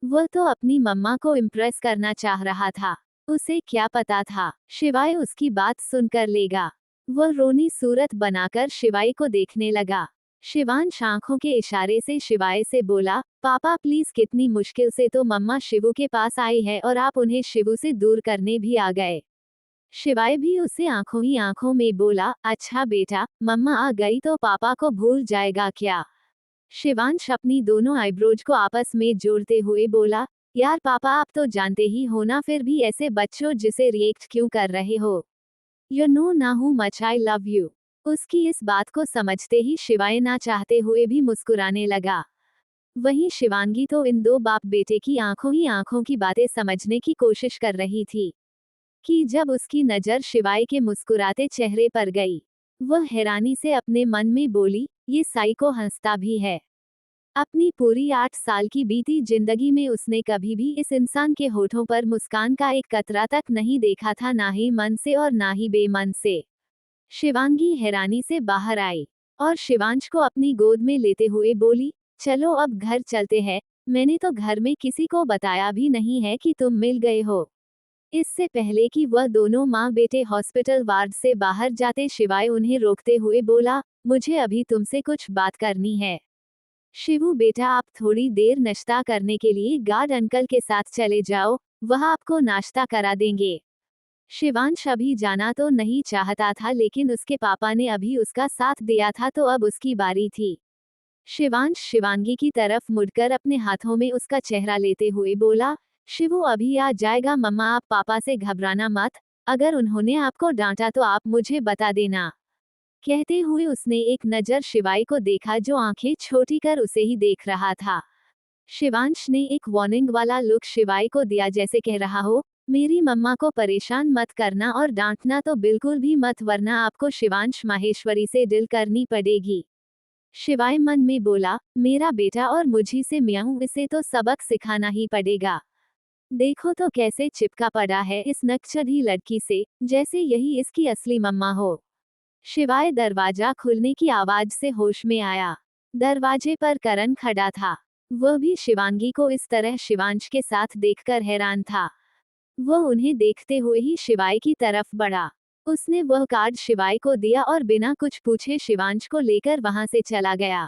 वह तो अपनी मम्मा को इम्प्रेस करना चाह रहा था। उसे क्या पता था, शिवाय उसकी बात सुनकर लेगा। वह रोनी सूरत बनाकर शिवाय को देखने लगा। शिवांश आंखों के इशारे से शिवाय से बोला, पापा प्लीज, कितनी मुश्किल से तो मम्मा शिवू के पास आई है और आप उन्हें शिवू से दूर करने भी आ गए। शिवाय भी उसे आंखों ही आंखों में बोला, अच्छा बेटा, मम्मा आ गई तो पापा को भूल जाएगा क्या? शिवांश अपनी दोनों आईब्रोज को आपस में जोड़ते हुए बोला, यार पापा, आप तो जानते ही हो ना, फिर भी ऐसे बच्चों जिसे रिएक्ट क्यों कर रहे हो? यू नो ना हूँ मच आई लव यू। उसकी इस बात को समझते ही शिवाय ना चाहते हुए भी मुस्कुराने लगा। वहीं शिवांगी तो इन दो बाप बेटे की आंखों ही आंखों की बातें समझने की कोशिश कर रही थी कि जब उसकी नजर शिवाय के मुस्कुराते चेहरे पर गई, वह हैरानी से अपने मन में बोली, ये साइको हंसता भी है। अपनी पूरी 8 साल की बीती जिंदगी में उसने कभी भी इस इंसान के होठों पर मुस्कान का एक कतरा तक नहीं देखा था, ना ही मन से और ना ही बेमन से। शिवांगी हैरानी से बाहर आई और शिवांश को अपनी गोद में लेते हुए बोली, चलो अब घर चलते हैं, मैंने तो घर में किसी को बताया भी नहीं है कि तुम मिल गए हो। इससे पहले कि वह दोनों माँ बेटे हॉस्पिटल वार्ड से बाहर जाते, शिवाय उन्हें रोकते हुए बोला, मुझे अभी तुमसे कुछ बात करनी है। शिवू बेटा, आप थोड़ी देर नाश्ता करने के लिए गार्ड अंकल के साथ चले जाओ, वह आपको नाश्ता करा देंगे। शिवांश अभी जाना तो नहीं चाहता था, लेकिन उसके पापा ने अभी उसका साथ दिया था तो अब उसकी बारी थी। शिवांश शिवांगी की तरफ मुड़कर अपने हाथों में उसका चेहरा लेते हुए बोला, शिवू अभी आ जाएगा मम्मा, आप पापा से घबराना मत, अगर उन्होंने आपको डांटा तो आप मुझे बता देना। कहते हुए उसने एक नजर शिवाय को देखा, जो आंखें छोटी कर उसे ही देख रहा था। शिवांश ने एक वार्निंग वाला लुक शिवाय को दिया, जैसे कह रहा हो, मेरी मम्मा को परेशान मत करना और डांटना तो बिल्कुल भी मत, वरना आपको शिवांश माहेश्वरी से डील करनी पड़ेगी। शिवाय मन में बोला, मेरा बेटा और मुझी से म्याऊं, इसे तो सबक सिखाना ही पड़ेगा। देखो तो कैसे चिपका पड़ा है इस नक्शदी लड़की से, जैसे यही इसकी असली मम्मा हो। शिवाय दरवाजा खुलने की आवाज से होश में आया। दरवाजे पर करण खड़ा था। वह भी शिवांगी को इस तरह शिवांश के साथ देखकर हैरान था। वह उन्हें देखते हुए ही शिवाय की तरफ बढ़ा। उसने वह कार्ड शिवाय को दिया और बिना कुछ पूछे शिवांश को लेकर वहां से चला गया।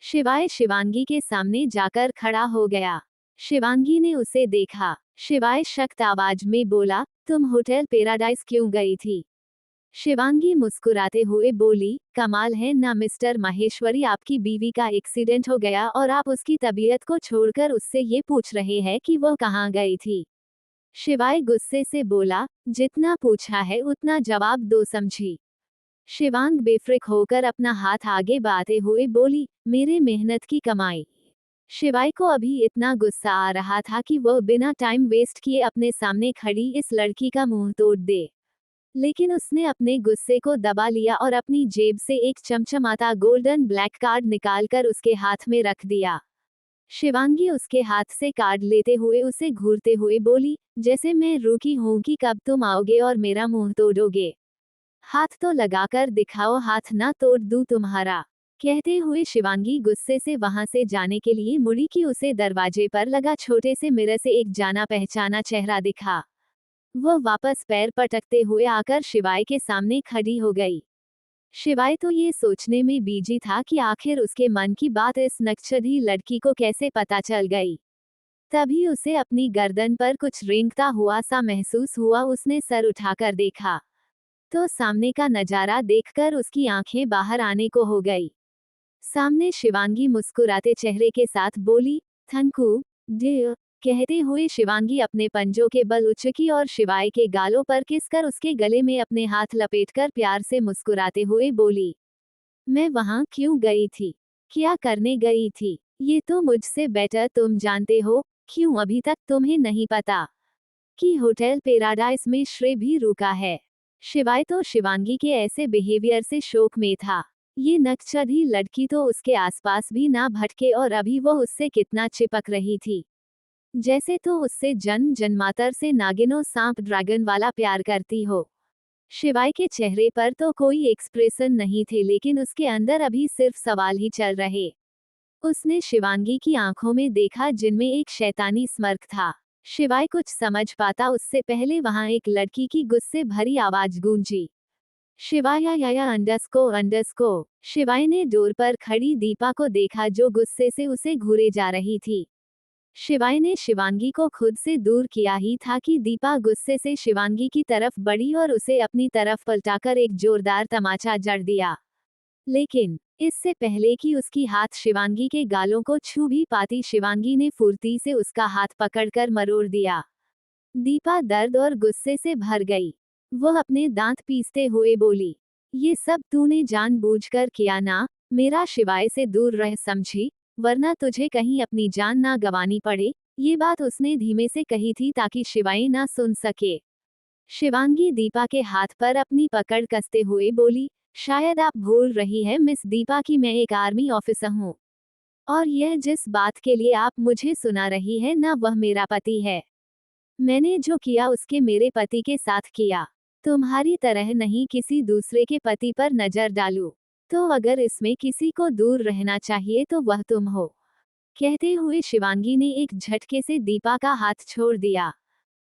शिवाय शिवांगी के सामने जाकर खड़ा हो गया। शिवांगी ने उसे देखा। शिवाय सख्त आवाज में बोला, तुम होटल पैराडाइज क्यों गई थी? शिवांगी मुस्कुराते हुए बोली, कमाल है ना मिस्टर माहेश्वरी, आपकी बीवी का एक्सीडेंट हो गया और आप उसकी तबीयत को छोड़कर उससे ये पूछ रहे हैं कि वह कहाँ गई थी। शिवाय गुस्से से बोला, जितना पूछा है उतना जवाब दो समझी। शिवांग बेफ्रिक होकर अपना हाथ आगे बढ़ाते हुए बोली, मेरे मेहनत की कमाई। शिवाय को अभी इतना गुस्सा आ रहा था कि वह बिना टाइम वेस्ट किए अपने सामने खड़ी इस लड़की का मुंह तोड़ दे, लेकिन उसने अपने गुस्से को दबा लिया और अपनी जेब से एक चमचमाता गोल्डन ब्लैक कार्ड निकालकर उसके हाथ में रख दिया। शिवांगी उसके हाथ से कार्ड लेते हुए उसे घूरते हुए बोली, जैसे मैं रुकी हूं कि कब तुम आओगे और मेरा मुंह तोड़ोगे। हाथ तो लगाकर दिखाओ, हाथ ना तोड़ दूं तुम्हारा। कहते हुए शिवांगी गुस्से से वहां से जाने के लिए मुड़ी कि उसे दरवाजे पर लगा छोटे से मिरर से एक जाना पहचाना चेहरा दिखा। वह वापस पैर पटकते हुए आकर शिवाय के सामने खड़ी हो गई। शिवाय तो ये सोचने में बिजी था कि आखिर उसके मन की बात इस नक्शदी लड़की को कैसे पता चल गई। तभी उसे अपनी गर्दन पर कुछ रेंगता हुआ सा महसूस हुआ। उसने सर उठाकर देखा तो सामने का नजारा देखकर उसकी आंखें बाहर आने को हो गई। सामने शिवांगी मुस्कुराते चेहरे के साथ बोली, थैंक डियर। कहते हुए शिवांगी अपने पंजों के बल उचकी और शिवाय के गालों पर किसकर उसके गले में अपने हाथ लपेटकर प्यार से मुस्कुराते हुए बोली, मैं वहां क्यों गई थी? क्या करने गई थी? ये तो मुझसे बेटर तुम जानते हो। क्यों अभी तक तुम्हें नहीं पता कि होटल पैराडाइस में श्रेय भी रुका है? शिवाय तो शिवांगी के ऐसे बिहेवियर से शोक में था। ये नक्चढ़ी लड़की तो उसके आसपास भी ना भटके और अभी वो उससे कितना चिपक रही थी, जैसे तो उससे जन्म जन्मातर से नागिनो सांप ड्रैगन वाला प्यार करती हो। शिवाय के चेहरे पर तो कोई एक्सप्रेशन नहीं थे, लेकिन उसके अंदर अभी सिर्फ सवाल ही चल रहे। उसने शिवांगी की आंखों में देखा जिनमें एक शैतानी स्मर्क था। शिवाय कुछ समझ पाता उससे पहले वहां एक लड़की की गुस्से भरी आवाज गूंजी। शिवाया या अंडरस्को। शिवाय ने डोर पर खड़ी दीपा को देखा जो गुस्से से उसे घूरे जा रही थी। शिवाय ने शिवांगी को खुद से दूर किया ही था कि दीपा गुस्से से शिवांगी की तरफ बढ़ी और उसे अपनी तरफ पलटाकर एक जोरदार तमाचा जड़ दिया। लेकिन इससे पहले कि उसकी हाथ शिवांगी के गालों को छू भी पाती, शिवांगी ने फुर्ती से उसका हाथ पकड़कर मरोड़ दिया। दीपा दर्द और गुस्से से भर गई। वह अपने दांत पीसते हुए बोली, ये सब तूने जानबूझकर किया ना? मेरा शिवाय से दूर रह, समझी? वरना तुझे कहीं अपनी जान ना गंवानी पड़े। ये बात उसने धीमे से कही थी ताकि शिवाय ना सुन सके। शिवांगी दीपा के हाथ पर अपनी पकड़ कसते हुए बोली, शायद आप भूल रही है मिस दीपा कि मैं एक आर्मी ऑफिसर हूँ, और यह जिस बात के लिए आप मुझे सुना रही है ना, वह मेरा पति है। मैंने जो किया उसके मेरे पति के साथ किया। तुम्हारी तरह नहीं किसी दूसरे के पति पर नजर डालूं। तो अगर इसमें किसी को दूर रहना चाहिए तो वह तुम हो। कहते हुए शिवांगी ने एक झटके से दीपा का हाथ छोड़ दिया।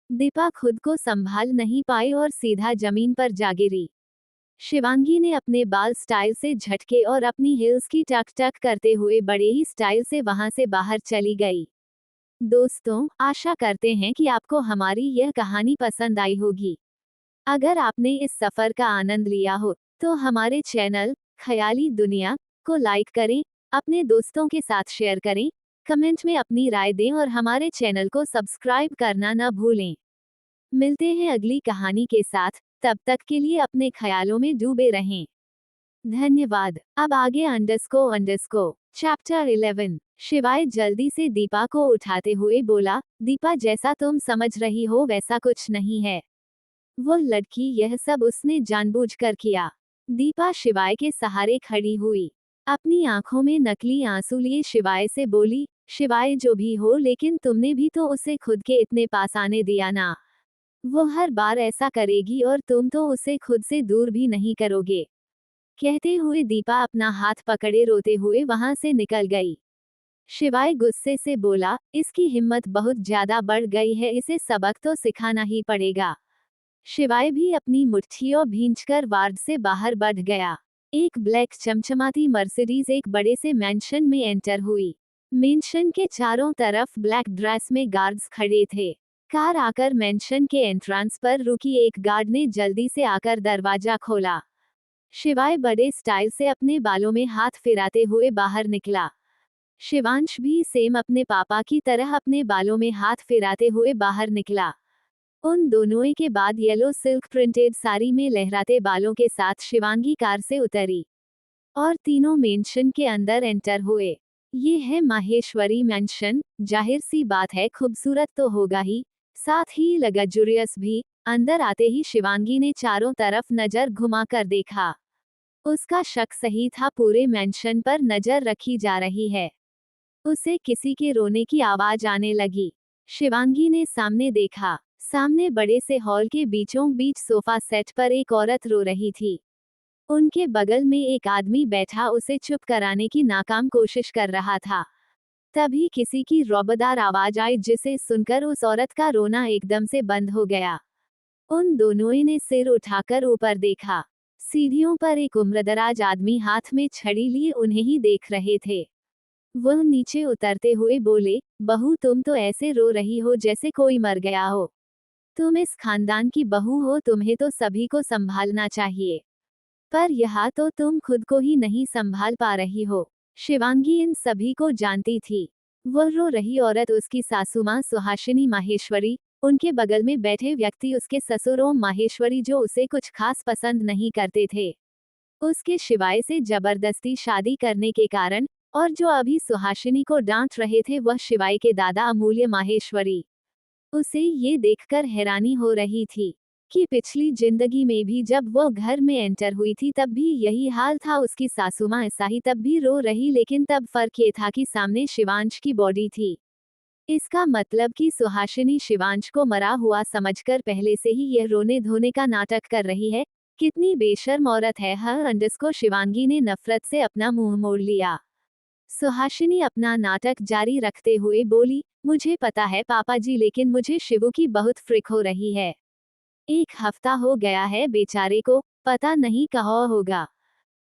दीपा खुद को संभाल नहीं पाई और सीधा जमीन पर जा गिरी। शिवांगी ने अपने बाल स्टाइल से झटके और अपनी हील्स की टक टक करते हुए बड़े ही स्टाइल से वहां से बाहर चली गई। दोस्तों, आशा करते हैं कि आपको हमारी यह कहानी पसंद आई होगी। अगर आपने इस सफर का आनंद लिया हो तो हमारे चैनल ख्याली दुनिया को लाइक करें, अपने दोस्तों के साथ शेयर करें, कमेंट में अपनी राय दें और हमारे चैनल को सब्सक्राइब करना न भूलें। मिलते हैं अगली कहानी के साथ, तब तक के लिए अपने ख्यालों में डूबे रहें। धन्यवाद। अब आगे अंडरस्को चैप्टर 11। शिवाय जल्दी से दीपा को उठाते हुए बोला, दीपा जैसा तुम समझ रही हो वैसा कुछ नहीं है। वो लड़की, यह सब उसने जानबूझकर किया। दीपा शिवाय के सहारे खड़ी हुई, अपनी आंखों में नकली आंसू लिए शिवाय से बोली, शिवाय जो भी हो, लेकिन तुमने भी तो उसे खुद के इतने पास आने दिया ना। वो हर बार ऐसा करेगी और तुम तो उसे खुद से दूर भी नहीं करोगे। कहते हुए दीपा अपना हाथ पकड़े रोते हुए वहां से निकल गई। शिवाय गुस्से से बोला, इसकी हिम्मत बहुत ज्यादा बढ़ गई है, इसे सबक तो सिखाना ही पड़ेगा। शिवाय भी अपनी मुट्ठियों भींचकर वार्ड से बाहर बढ़ गया। एक ब्लैक चमचमाती मर्सिडीज एक बड़े से मैंशन में एंटर हुई। मैंशन के चारों तरफ ब्लैक ड्रेस में गार्ड्स खड़े थे। कार आकर मैंशन के एंट्रेंस पर रुकी। एक गार्ड ने जल्दी से आकर दरवाजा खोला। शिवाय बड़े स्टाइल से अपने बालों में हाथ फिराते हुए बाहर निकला। शिवांश भी सेम अपने पापा की तरह अपने बालों में हाथ फिराते हुए बाहर निकला। उन दोनों के बाद येलो सिल्क प्रिंटेड साड़ी में लहराते बालों के साथ शिवांगी कार से उतरी और तीनों मेंशन के अंदर एंटर हुए। ये है माहेश्वरी मैंशन। जाहिर सी बात है खूबसूरत तो होगा ही, साथ ही लग्जरियस भी। अंदर आते ही शिवांगी ने चारों तरफ नजर घुमाकर देखा। उसका शक सही था, पूरे मैंशन पर नजर रखी जा रही है। उसे किसी के रोने की आवाज आने लगी। शिवांगी ने सामने देखा। सामने बड़े से हॉल के बीचों बीच सोफा सेट पर एक औरत रो रही थी। उनके बगल में एक आदमी बैठा उसे चुप कराने की नाकाम कोशिश कर रहा था। तभी किसी की रौबदार आवाज आई जिसे सुनकर उस औरत का रोना एकदम से बंद हो गया। उन दोनों ने सिर उठाकर ऊपर देखा। सीढ़ियों पर एक उम्रदराज आदमी हाथ में छड़ी लिए उन्हें ही देख रहे थे। वह नीचे उतरते हुए बोले, बहू तुम तो ऐसे रो रही हो जैसे कोई मर गया हो। तुम इस खानदान की बहू हो, तुम्हें तो सभी को संभालना चाहिए, पर यहाँ तो तुम खुद को ही नहीं संभाल पा रही हो। शिवांगी इन सभी को जानती थी। वह रो रही औरत उसकी सासुमां सुहासिनी माहेश्वरी, उनके बगल में बैठे व्यक्ति उसके ससुर ओम माहेश्वरी जो उसे कुछ खास पसंद नहीं करते थे। उसके शिवाय से जबरदस्ती शादी करने के कारण, और जो अभी सुहासिनी को डांट रहे थे वह शिवाय के दादा अमूल्य माहेश्वरी। उसे ये देखकर हैरानी हो रही थी कि पिछली जिंदगी में भी जब वो घर में एंटर हुई थी तब भी यही हाल था, उसकी सासू माँ ऐसा ही तब भी रो रही, लेकिन तब फर्क ये था कि सामने शिवांश की बॉडी थी। इसका मतलब कि सुहासिनी शिवांश को मरा हुआ समझकर पहले से ही यह रोने धोने का नाटक कर रही है। कितनी बेशर्म औरत है। हर अंडस को शिवांगी ने नफरत से अपना मुंह मोड़ लिया। सुहासिनी अपना नाटक जारी रखते हुए बोली, मुझे पता है पापा जी, लेकिन मुझे शिवू की बहुत फ्रिक हो रही है। 1 हफ्ता हो गया है बेचारे को, पता नहीं कहाँ होगा,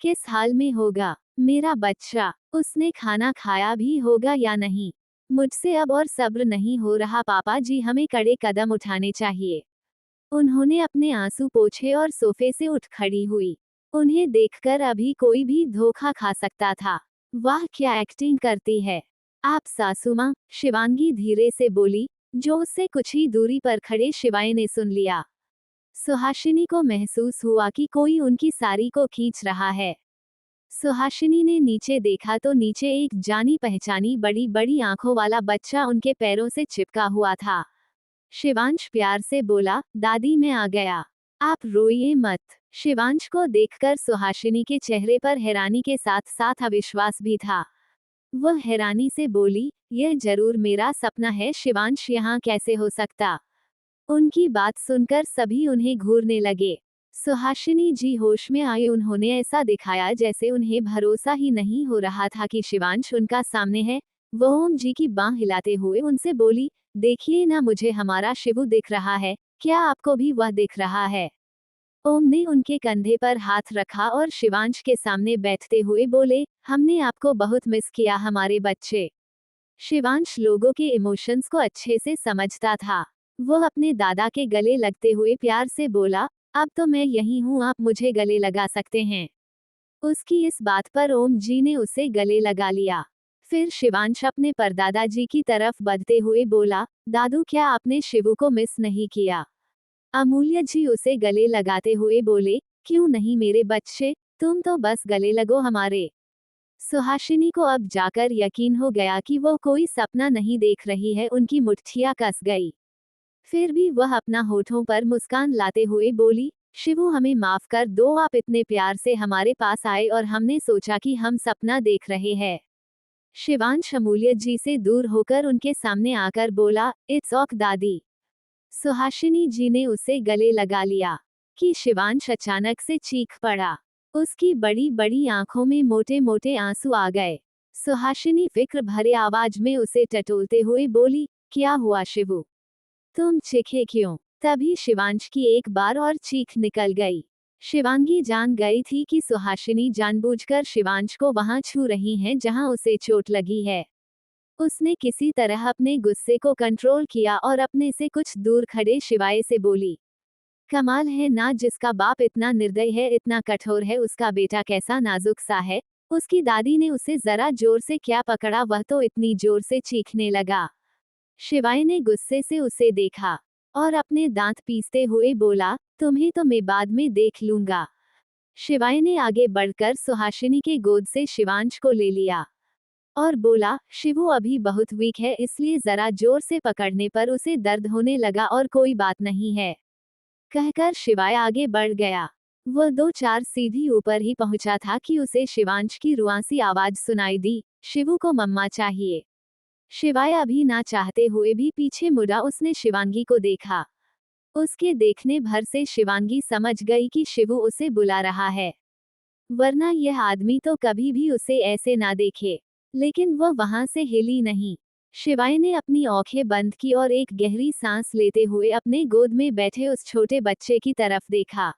किस हाल में होगा। मेरा बच्चा, उसने खाना खाया भी होगा या नहीं। मुझसे अब और सब्र नहीं हो रहा पापा जी, हमें कड़े कदम उठाने चाहिए। उन्होंने अपने आंसू पोंछे और सोफे से उठ खड़ी हुई। उन्हें देखकर अभी कोई भी धोखा खा सकता था। वाह क्या एक्टिंग करती है आप सासू माँ, शिवांगी धीरे से बोली, जो उससे कुछ ही दूरी पर खड़े शिवाय ने सुन लिया। सुहासिनी को महसूस हुआ कि कोई उनकी साड़ी को खींच रहा है। सुहासिनी ने नीचे देखा तो नीचे एक जानी पहचानी बड़ी बड़ी आंखों वाला बच्चा उनके पैरों से चिपका हुआ था। शिवांश प्यार से बोला, दादी मैं आ गया, आप रोइए मत। शिवांश को देखकर सुहासिनी के चेहरे पर हैरानी के साथ साथ अविश्वास भी था। वह हैरानी से बोली, यह जरूर मेरा सपना है, शिवांश यहाँ कैसे हो सकता। उनकी बात सुनकर सभी उन्हें घूरने लगे। सुहासिनी जी होश में आई, उन्होंने ऐसा दिखाया जैसे उन्हें भरोसा ही नहीं हो रहा था कि शिवांश उनका सामने है। वो ओम जी की बांह हिलाते हुए उनसे बोली, देखिए ना, मुझे हमारा शिवू दिख रहा है, क्या आपको भी वह दिख रहा है। ओम ने उनके कंधे पर हाथ रखा और शिवांश के सामने बैठते हुए बोले, हमने आपको बहुत मिस किया हमारे बच्चे। शिवांश लोगों के इमोशंस को अच्छे से समझता था। वो अपने दादा के गले लगते हुए प्यार से बोला, अब तो मैं यही हूँ, आप मुझे गले लगा सकते हैं। उसकी इस बात पर ओम जी ने उसे गले लगा लिया। फिर शिवांश अपने परदादा जी की तरफ बढ़ते हुए बोला, दादू क्या आपने शिवू को मिस नहीं किया। अमूल्य जी उसे गले लगाते हुए बोले, क्यों नहीं मेरे बच्चे, तुम तो बस गले लगो हमारे। सुहासिनी को अब जाकर यकीन हो गया कि वो कोई सपना नहीं देख रही है, उनकी मुट्ठियां कस गई। फिर भी वह अपना होठों पर मुस्कान लाते हुए बोली, शिवू हमें माफ कर दो, आप इतने प्यार से हमारे पास आए और हमने सोचा कि हम सपना देख रहे हैं। शिवांश अमूल्य जी से दूर होकर उनके सामने आकर बोला, इट्स ओक दादी। सुहासिनी जी ने उसे गले लगा लिया कि शिवांश अचानक से चीख पड़ा। उसकी बड़ी बड़ी आंखों में मोटे मोटे आंसू आ गए। सुहासिनी फिक्र भरे आवाज में उसे टटोलते हुए बोली, क्या हुआ शिवू, तुम चीखे क्यों। तभी शिवांश की एक बार और चीख निकल गई। शिवांगी जान गई थी कि सुहासिनी जानबूझकर शिवांश को वहां छू रही हैं जहां उसे चोट लगी है। उसने किसी तरह अपने गुस्से को कंट्रोल किया और अपने से कुछ दूर खड़े शिवाय से बोली, कमाल है ना, जिसका बाप इतना निर्दयी है, इतना कठोर है, उसका बेटा कैसा नाजुक सा है। उसकी दादी ने उसे जरा जोर से क्या पकड़ा, वह तो इतनी जोर से चीखने लगा। शिवाय ने गुस्से से उसे देखा और अपने दांत पीसते हुए बोला, तुम्हें तो मैं बाद में देख लूंगा। शिवाय ने आगे बढ़कर सुहासिनी के गोद से शिवांश को ले लिया और बोला, शिवू अभी बहुत वीक है, इसलिए जरा जोर से पकड़ने पर उसे दर्द होने लगा और कोई बात नहीं है, कहकर शिवाय आगे बढ़ गया। वह 2-4 सीढ़ी ऊपर ही पहुंचा था कि उसे शिवांश की रुआंसी आवाज सुनाई दी, शिवू को मम्मा चाहिए। शिवाय अभी ना चाहते हुए भी पीछे मुड़ा, उसने शिवांगी को देखा। उसके देखने भर से शिवांगी समझ गई कि शिवू उसे बुला रहा है, वरना यह आदमी तो कभी भी उसे ऐसे ना देखे। लेकिन वह वहां से हिली नहीं। शिवाय ने अपनी आंखें बंद की और एक गहरी सांस लेते हुए अपने गोद में बैठे उस छोटे बच्चे की तरफ देखा।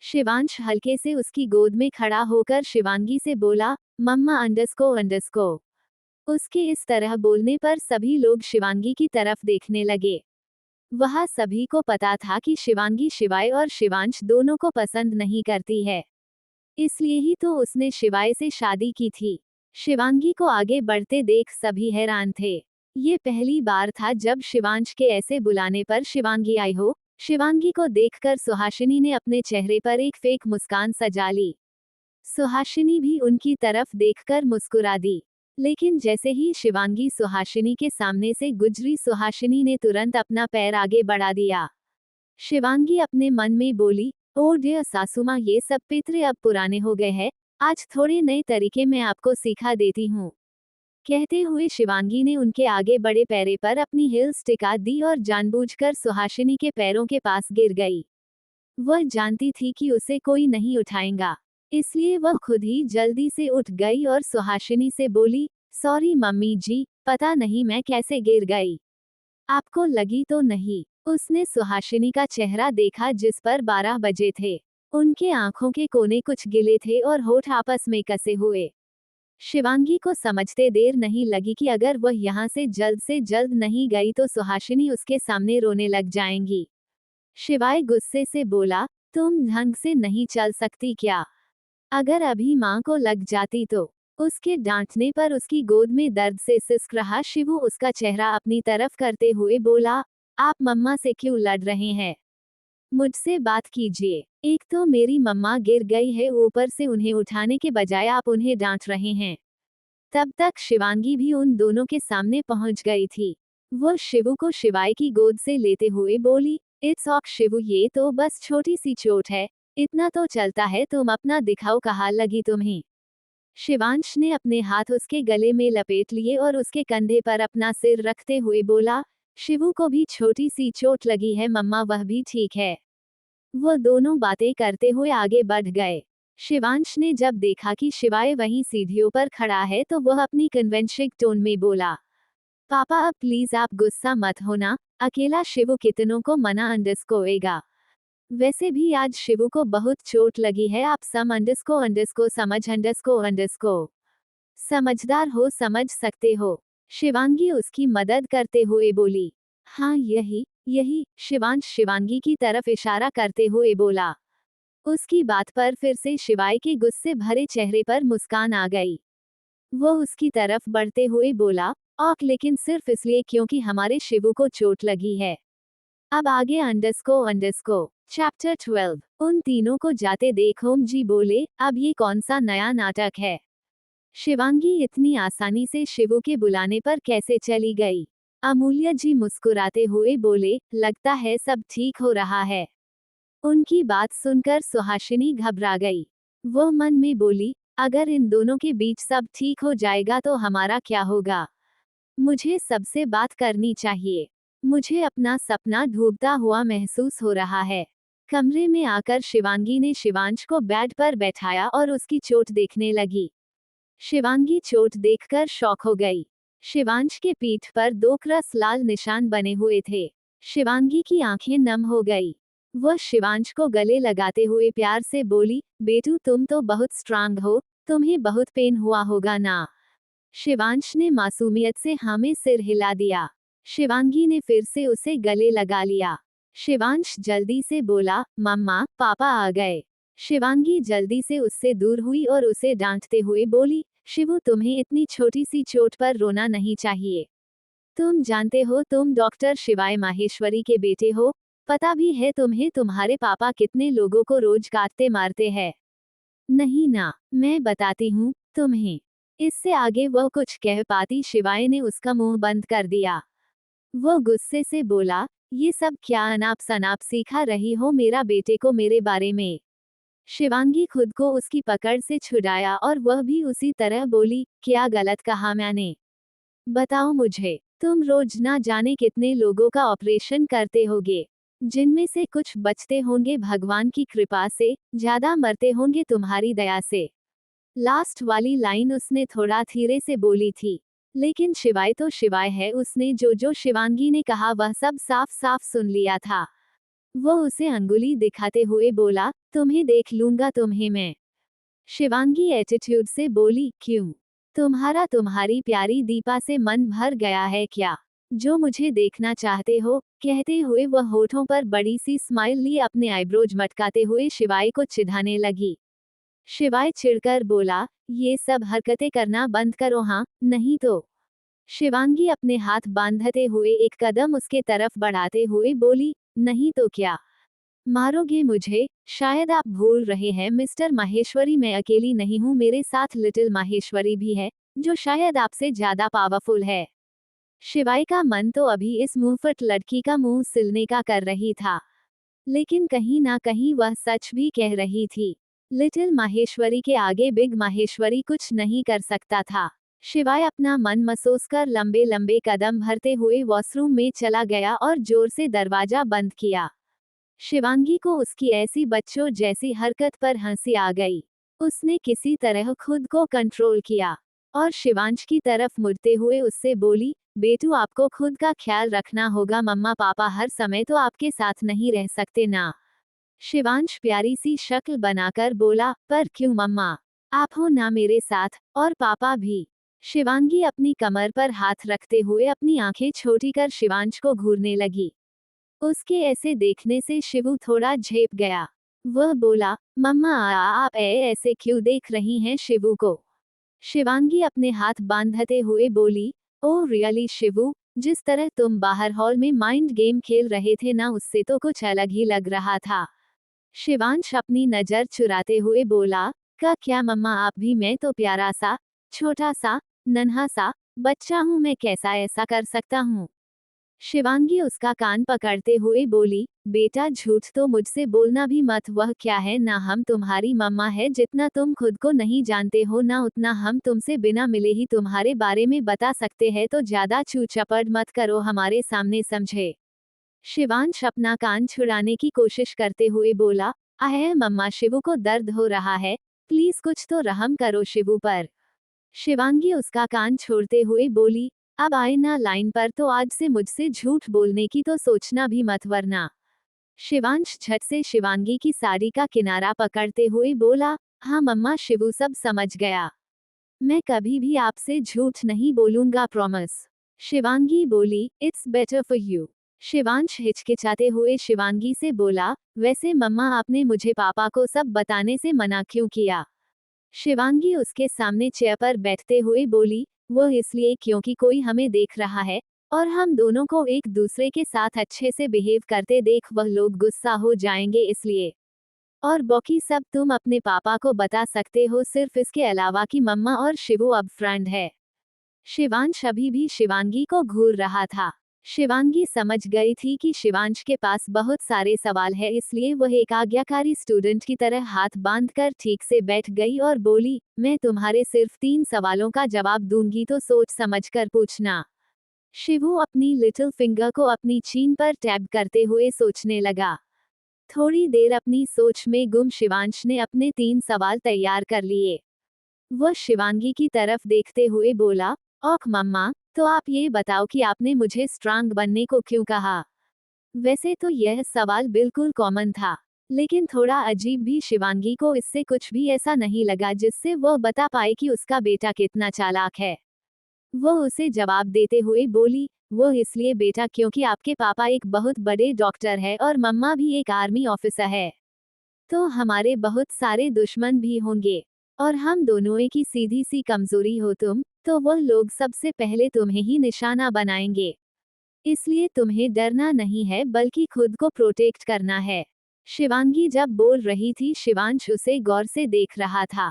शिवांश हल्के से उसकी गोद में खड़ा होकर शिवांगी से बोला, मम्मा अंडरस्को अंडरस्को। उसके इस तरह बोलने पर सभी लोग शिवांगी की तरफ देखने लगे। वह सभी को पता था कि शिवांगी शिवाय और शिवांश दोनों को पसंद नहीं करती है, इसलिए ही तो उसने शिवाय से शादी की थी। शिवांगी को आगे बढ़ते देख सभी हैरान थे। ये पहली बार था जब शिवांश के ऐसे बुलाने पर शिवांगी आई हो। शिवांगी को देखकर सुहासिनी ने अपने चेहरे पर एक फेक मुस्कान सजा ली। सुहासिनी भी उनकी तरफ देखकर मुस्कुरा दी। लेकिन जैसे ही शिवांगी सुहासिनी के सामने से गुजरी, सुहासिनी ने तुरंत अपना पैर आगे बढ़ा दिया। शिवांगी अपने मन में बोली, ओ डियर सासुमा, ये सब पितरे अब पुराने हो गए हैं, आज थोड़े नए तरीके मैं आपको सिखा देती हूँ। कहते हुए शिवांगी ने उनके आगे बड़े पैरे पर अपनी हील्स टिका दी और जानबूझकर सुहासिनी के पैरों के पास गिर गई। वह जानती थी कि उसे कोई नहीं उठाएगा, इसलिए वह खुद ही जल्दी से उठ गई और सुहासिनी से बोली, सॉरी मम्मी जी, पता नहीं मैं कैसे गिर गई। आपको लगी तो नहीं? उसने सुहासिनी का चेहरा देखा जिस पर 12 बजे थे। उनके आंखों के कोने कुछ गिले थे और होठ आपस में कसे हुए। शिवांगी को समझते देर नहीं लगी कि अगर वह यहाँ से जल्द नहीं गई तो सुहासिनी उसके सामने रोने लग जाएंगी। शिवाय गुस्से से बोला, तुम ढंग से नहीं चल सकती क्या? अगर अभी माँ को लग जाती तो? उसके डांटने पर उसकी गोद में दर्द से सिसक रहा शिवू उसका चेहरा अपनी तरफ करते हुए बोला, आप मम्मा से क्यों लड़ रहे हैं? मुझसे बात कीजिए। एक तो मेरी मम्मा गिर गई है, ऊपर से उन्हें उठाने के बजाय आप उन्हें डांट रहे हैं। तब तक शिवांगी भी उन दोनों के सामने पहुंच गई थी। वो शिवू को शिवाय की गोद से लेते हुए बोली, इट्स ऑक शिवू, ये तो बस छोटी सी चोट है, इतना तो चलता है, तुम अपना दिखाओ कहाँ लगी तुम्हें। शिवांश ने अपने हाथ उसके गले में लपेट लिए और उसके कंधे पर अपना सिर रखते हुए बोला, शिवू को भी छोटी सी चोट लगी है मम्मा, वह भी ठीक है। वो दोनों बातें करते हुए आगे बढ़ गए। शिवांश ने जब देखा कि शिवाय वहीं सीढ़ियों पर खड़ा है तो वह अपनी कन्वेंशनल टोन में बोला, पापा अब प्लीज आप गुस्सा मत होना, अकेला शिवू कितनों को मना अंडरस्कोएगा। वैसे भी आज शिवू को बहुत चोट लगी है, आप सम अंडरस्को समझदार हो, समझ सकते हो। शिवांगी उसकी मदद करते हुए बोली, हाँ यही यही शिवांश शिवांगी की तरफ इशारा करते हुए बोला। उसकी बात पर फिर से शिवाय के गुस्से भरे चेहरे पर मुस्कान आ गई। वो उसकी तरफ बढ़ते हुए बोला, औक, लेकिन सिर्फ इसलिए क्योंकि हमारे शिवू को चोट लगी है। अब आगे अंडरस्को चैप्टर 12। उन तीनों को जाते देख ओम जी बोले, अब ये कौन सा नया नाटक है? शिवांगी इतनी आसानी से शिवू के बुलाने पर कैसे चली गई? अमूल्य जी मुस्कुराते हुए बोले, लगता है सब ठीक हो रहा है। उनकी बात सुनकर सुहासिनी घबरा गई। वो मन में बोली, अगर इन दोनों के बीच सब ठीक हो जाएगा तो हमारा क्या होगा? मुझे सबसे बात करनी चाहिए। मुझे अपना सपना डूबता हुआ महसूस हो रहा है। कमरे में आकर शिवांगी ने शिवांश को बेड पर बैठाया और उसकी चोट देखने लगी। शिवांगी चोट देखकर शॉक हो गई। शिवांश के पीठ पर 2 क्रस लाल निशान बने हुए थे। शिवांगी की आंखें नम हो गई। वह शिवांश को गले लगाते हुए प्यार से बोली, बेटू तुम तो बहुत स्ट्रांग हो, तुम्हें बहुत पेन हुआ होगा ना? शिवांश ने मासूमियत से हाँ में सिर हिला दिया। शिवांगी ने फिर से उसे गले लगा लिया। शिवांश जल्दी से बोला, मम्मा पापा आ गए। शिवांगी जल्दी से उससे दूर हुई और उसे डांटते हुए बोली, शिवू तुम्हें इतनी छोटी सी चोट पर रोना नहीं चाहिए। तुम जानते हो तुम डॉक्टर शिवाय माहेश्वरी के बेटे हो, पता भी है तुम्हें तुम्हारे पापा कितने लोगों को रोज काटते मारते हैं। नहीं ना, मैं बताती हूँ तुम्हें। इससे आगे वह कुछ कह पाती, शिवाय ने उसका मुंह बंद कर दिया। वो गुस्से से बोला, ये सब क्या अनाप शनाप सीखा रही हो मेरा बेटे को मेरे बारे में? शिवांगी खुद को उसकी पकड़ से छुड़ाया और वह भी उसी तरह बोली, क्या गलत कहा मैंने? बताओ मुझे, तुम रोज ना जाने कितने लोगों का ऑपरेशन करते होगे, जिनमें से कुछ बचते होंगे भगवान की कृपा से, ज्यादा मरते होंगे तुम्हारी दया से। लास्ट वाली लाइन उसने थोड़ा धीरे से बोली थी, लेकिन शिवाय तो शिवाय है, उसने जो जो शिवांगी ने कहा वह सब साफ साफ सुन लिया था। वो उसे अंगुली दिखाते हुए बोला, तुम्हें देख लूंगा तुम्हें मैं। शिवांगी एटीट्यूड से बोली, क्यों? तुम्हारा तुम्हारी प्यारी दीपा से मन भर गया है क्या, जो मुझे देखना चाहते हो? कहते हुए वह होठों पर बड़ी सी स्माइल लिए अपने आईब्रोज मटकाते हुए शिवाय को चिढ़ाने लगी। शिवाय चिढ़कर बोला, ये सब हरकतें करना बंद करो हाँ, नहीं तो। शिवांगी अपने हाथ बांधते हुए एक कदम उसके तरफ बढ़ाते हुए बोली, नहीं तो क्या? मारोगे मुझे? शायद आप भूल रहे हैं मिस्टर माहेश्वरी, मैं अकेली नहीं हूँ, मेरे साथ लिटिल माहेश्वरी भी है, जो शायद आपसे ज्यादा पावरफुल है। शिवाय का मन तो अभी इस मुंहफट लड़की का मुंह सिलने का कर रही था, लेकिन कहीं ना कहीं वह सच भी कह रही थी। लिटिल माहेश्वरी के आगे बिग माहेश्वरी कुछ नहीं कर सकता था। शिवाय अपना मन मसोस कर लंबे लंबे कदम भरते हुए वॉशरूम में चला गया और जोर से दरवाजा बंद किया। शिवांगी को उसकी ऐसी बच्चों जैसी हरकत पर हंसी आ गई। उसने किसी तरह खुद को कंट्रोल किया और शिवांश की तरफ मुड़ते हुए उससे बोली, बेटू आपको खुद का ख्याल रखना होगा, मम्मा पापा हर समय तो आपके साथ नहीं रह सकते ना। शिवांश प्यारी सी शक्ल बनाकर बोला, पर क्यों मम्मा, आप हो ना मेरे साथ, और पापा भी। शिवांगी अपनी कमर पर हाथ रखते हुए अपनी आंखें छोटी कर शिवांश को घूरने लगी। उसके ऐसे देखने से शिवू थोड़ा झेप गया। वह बोला, मम्मा आप ऐसे क्यों देख रही हैं शिवू को? शिवांगी अपने हाथ बांधते हुए बोली, ओह रियली शिवू, जिस तरह तुम बाहर हॉल में माइंड गेम खेल रहे थे ना, उससे तो कुछ अलग ही लग रहा था। शिवांश अपनी नजर चुराते हुए बोला, का क्या मम्मा, आप भी, मैं तो प्यारा सा, छोटा सा, नन्हा सा बच्चा हूँ, मैं कैसा ऐसा कर सकता हूँ? शिवांगी उसका कान पकड़ते हुए बोली, बेटा झूठ तो मुझसे बोलना भी मत, वह क्या है ना, हम तुम्हारी मम्मा है, जितना तुम खुद को नहीं जानते हो ना उतना हम तुमसे बिना मिले ही तुम्हारे बारे में बता सकते हैं, तो ज्यादा छू चपड़ मत करो हमारे सामने, समझे? शिवांश अपना कान छुड़ाने की कोशिश करते हुए बोला, आहे मम्मा, शिवू को दर्द हो रहा है, प्लीज कुछ तो रहम करो शिवू पर। शिवांगी उसका कान छोड़ते हुए बोली, अब आए ना लाइन पर तो आज से मुझसे झूठ बोलने की तो सोचना भी मत, वरना। शिवांश झट से शिवांगी की साड़ी का किनारा पकड़ते हुए बोला, हाँ मम्मा, शिवू सब समझ गया, मैं कभी भी आपसे झूठ नहीं बोलूंगा, प्रॉमिस। शिवांगी बोली, it's better for you. Shivansh हिचकिचाते हुए शिवांगी से बोला, वैसे मम्मा आपने मुझे पापा को सब बताने से मना क्यों किया? शिवांगी उसके सामने चेयर पर बैठते हुए बोली, वो इसलिए क्योंकि कोई हमें देख रहा है, और हम दोनों को एक दूसरे के साथ अच्छे से बिहेव करते देख वह लोग गुस्सा हो जाएंगे, इसलिए। और बाकी सब तुम अपने पापा को बता सकते हो, सिर्फ इसके अलावा कि मम्मा और शिवू अब फ्रेंड है। शिवांश अभी भी शिवांगी को घूर रहा था। शिवांगी समझ गई थी कि शिवांश के पास बहुत सारे सवाल है, इसलिए वह एक आज्ञाकारी स्टूडेंट की तरह हाथ बांधकर ठीक से बैठ गई और बोली, मैं तुम्हारे सिर्फ 3 सवालों का जवाब दूंगी, तो सोच समझकर पूछना। शिवू अपनी लिटिल फिंगर को अपनी चीन पर टैब करते हुए सोचने लगा। थोड़ी देर अपनी सोच में गुम शिवांश ने अपने 3 सवाल तैयार कर लिए। वह शिवांगी की तरफ देखते हुए बोला, ओख मम्मा, तो आप ये बताओ कि आपने मुझे स्ट्रांग बनने को क्यों कहा? वैसे तो यह सवाल बिल्कुल कॉमन था, लेकिन थोड़ा अजीब भी। शिवांगी को इससे कुछ भी ऐसा नहीं लगा जिससे वह बता पाए कि उसका बेटा कितना चालाक है। वह उसे जवाब देते हुए बोली, वो इसलिए बेटा क्योंकि आपके पापा एक बहुत बड़े डॉक्टर है और मम्मा भी एक आर्मी ऑफिसर है, तो हमारे बहुत सारे दुश्मन भी होंगे, और हम दोनों की सीधी सी कमजोरी हो तुम, तो वह लोग सबसे पहले तुम्हें ही निशाना बनाएंगे। इसलिए तुम्हें डरना नहीं है, बल्कि खुद को प्रोटेक्ट करना है। शिवांगी जब बोल रही थी, शिवांश उसे गौर से देख रहा था,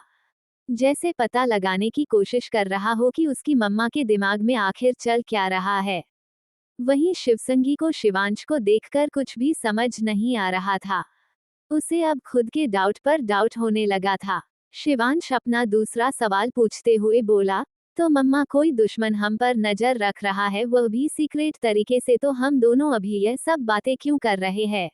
जैसे पता लगाने की कोशिश कर रहा हो कि उसकी मम्मा के दिमाग में आखिर चल क्या रहा है। वहीं शिवसंगी को शिवांश को देखकर कुछ भी समझ नहीं आ रहा था। उसे अब खुद के डाउट पर डाउट होने लगा था। शिवांश अपना दूसरा सवाल पूछते हुए बोला, तो मम्मा, कोई दुश्मन हम पर नजर रख रहा है, वह भी सीक्रेट तरीके से, तो हम दोनों अभी यह सब बातें क्यों कर रहे हैं?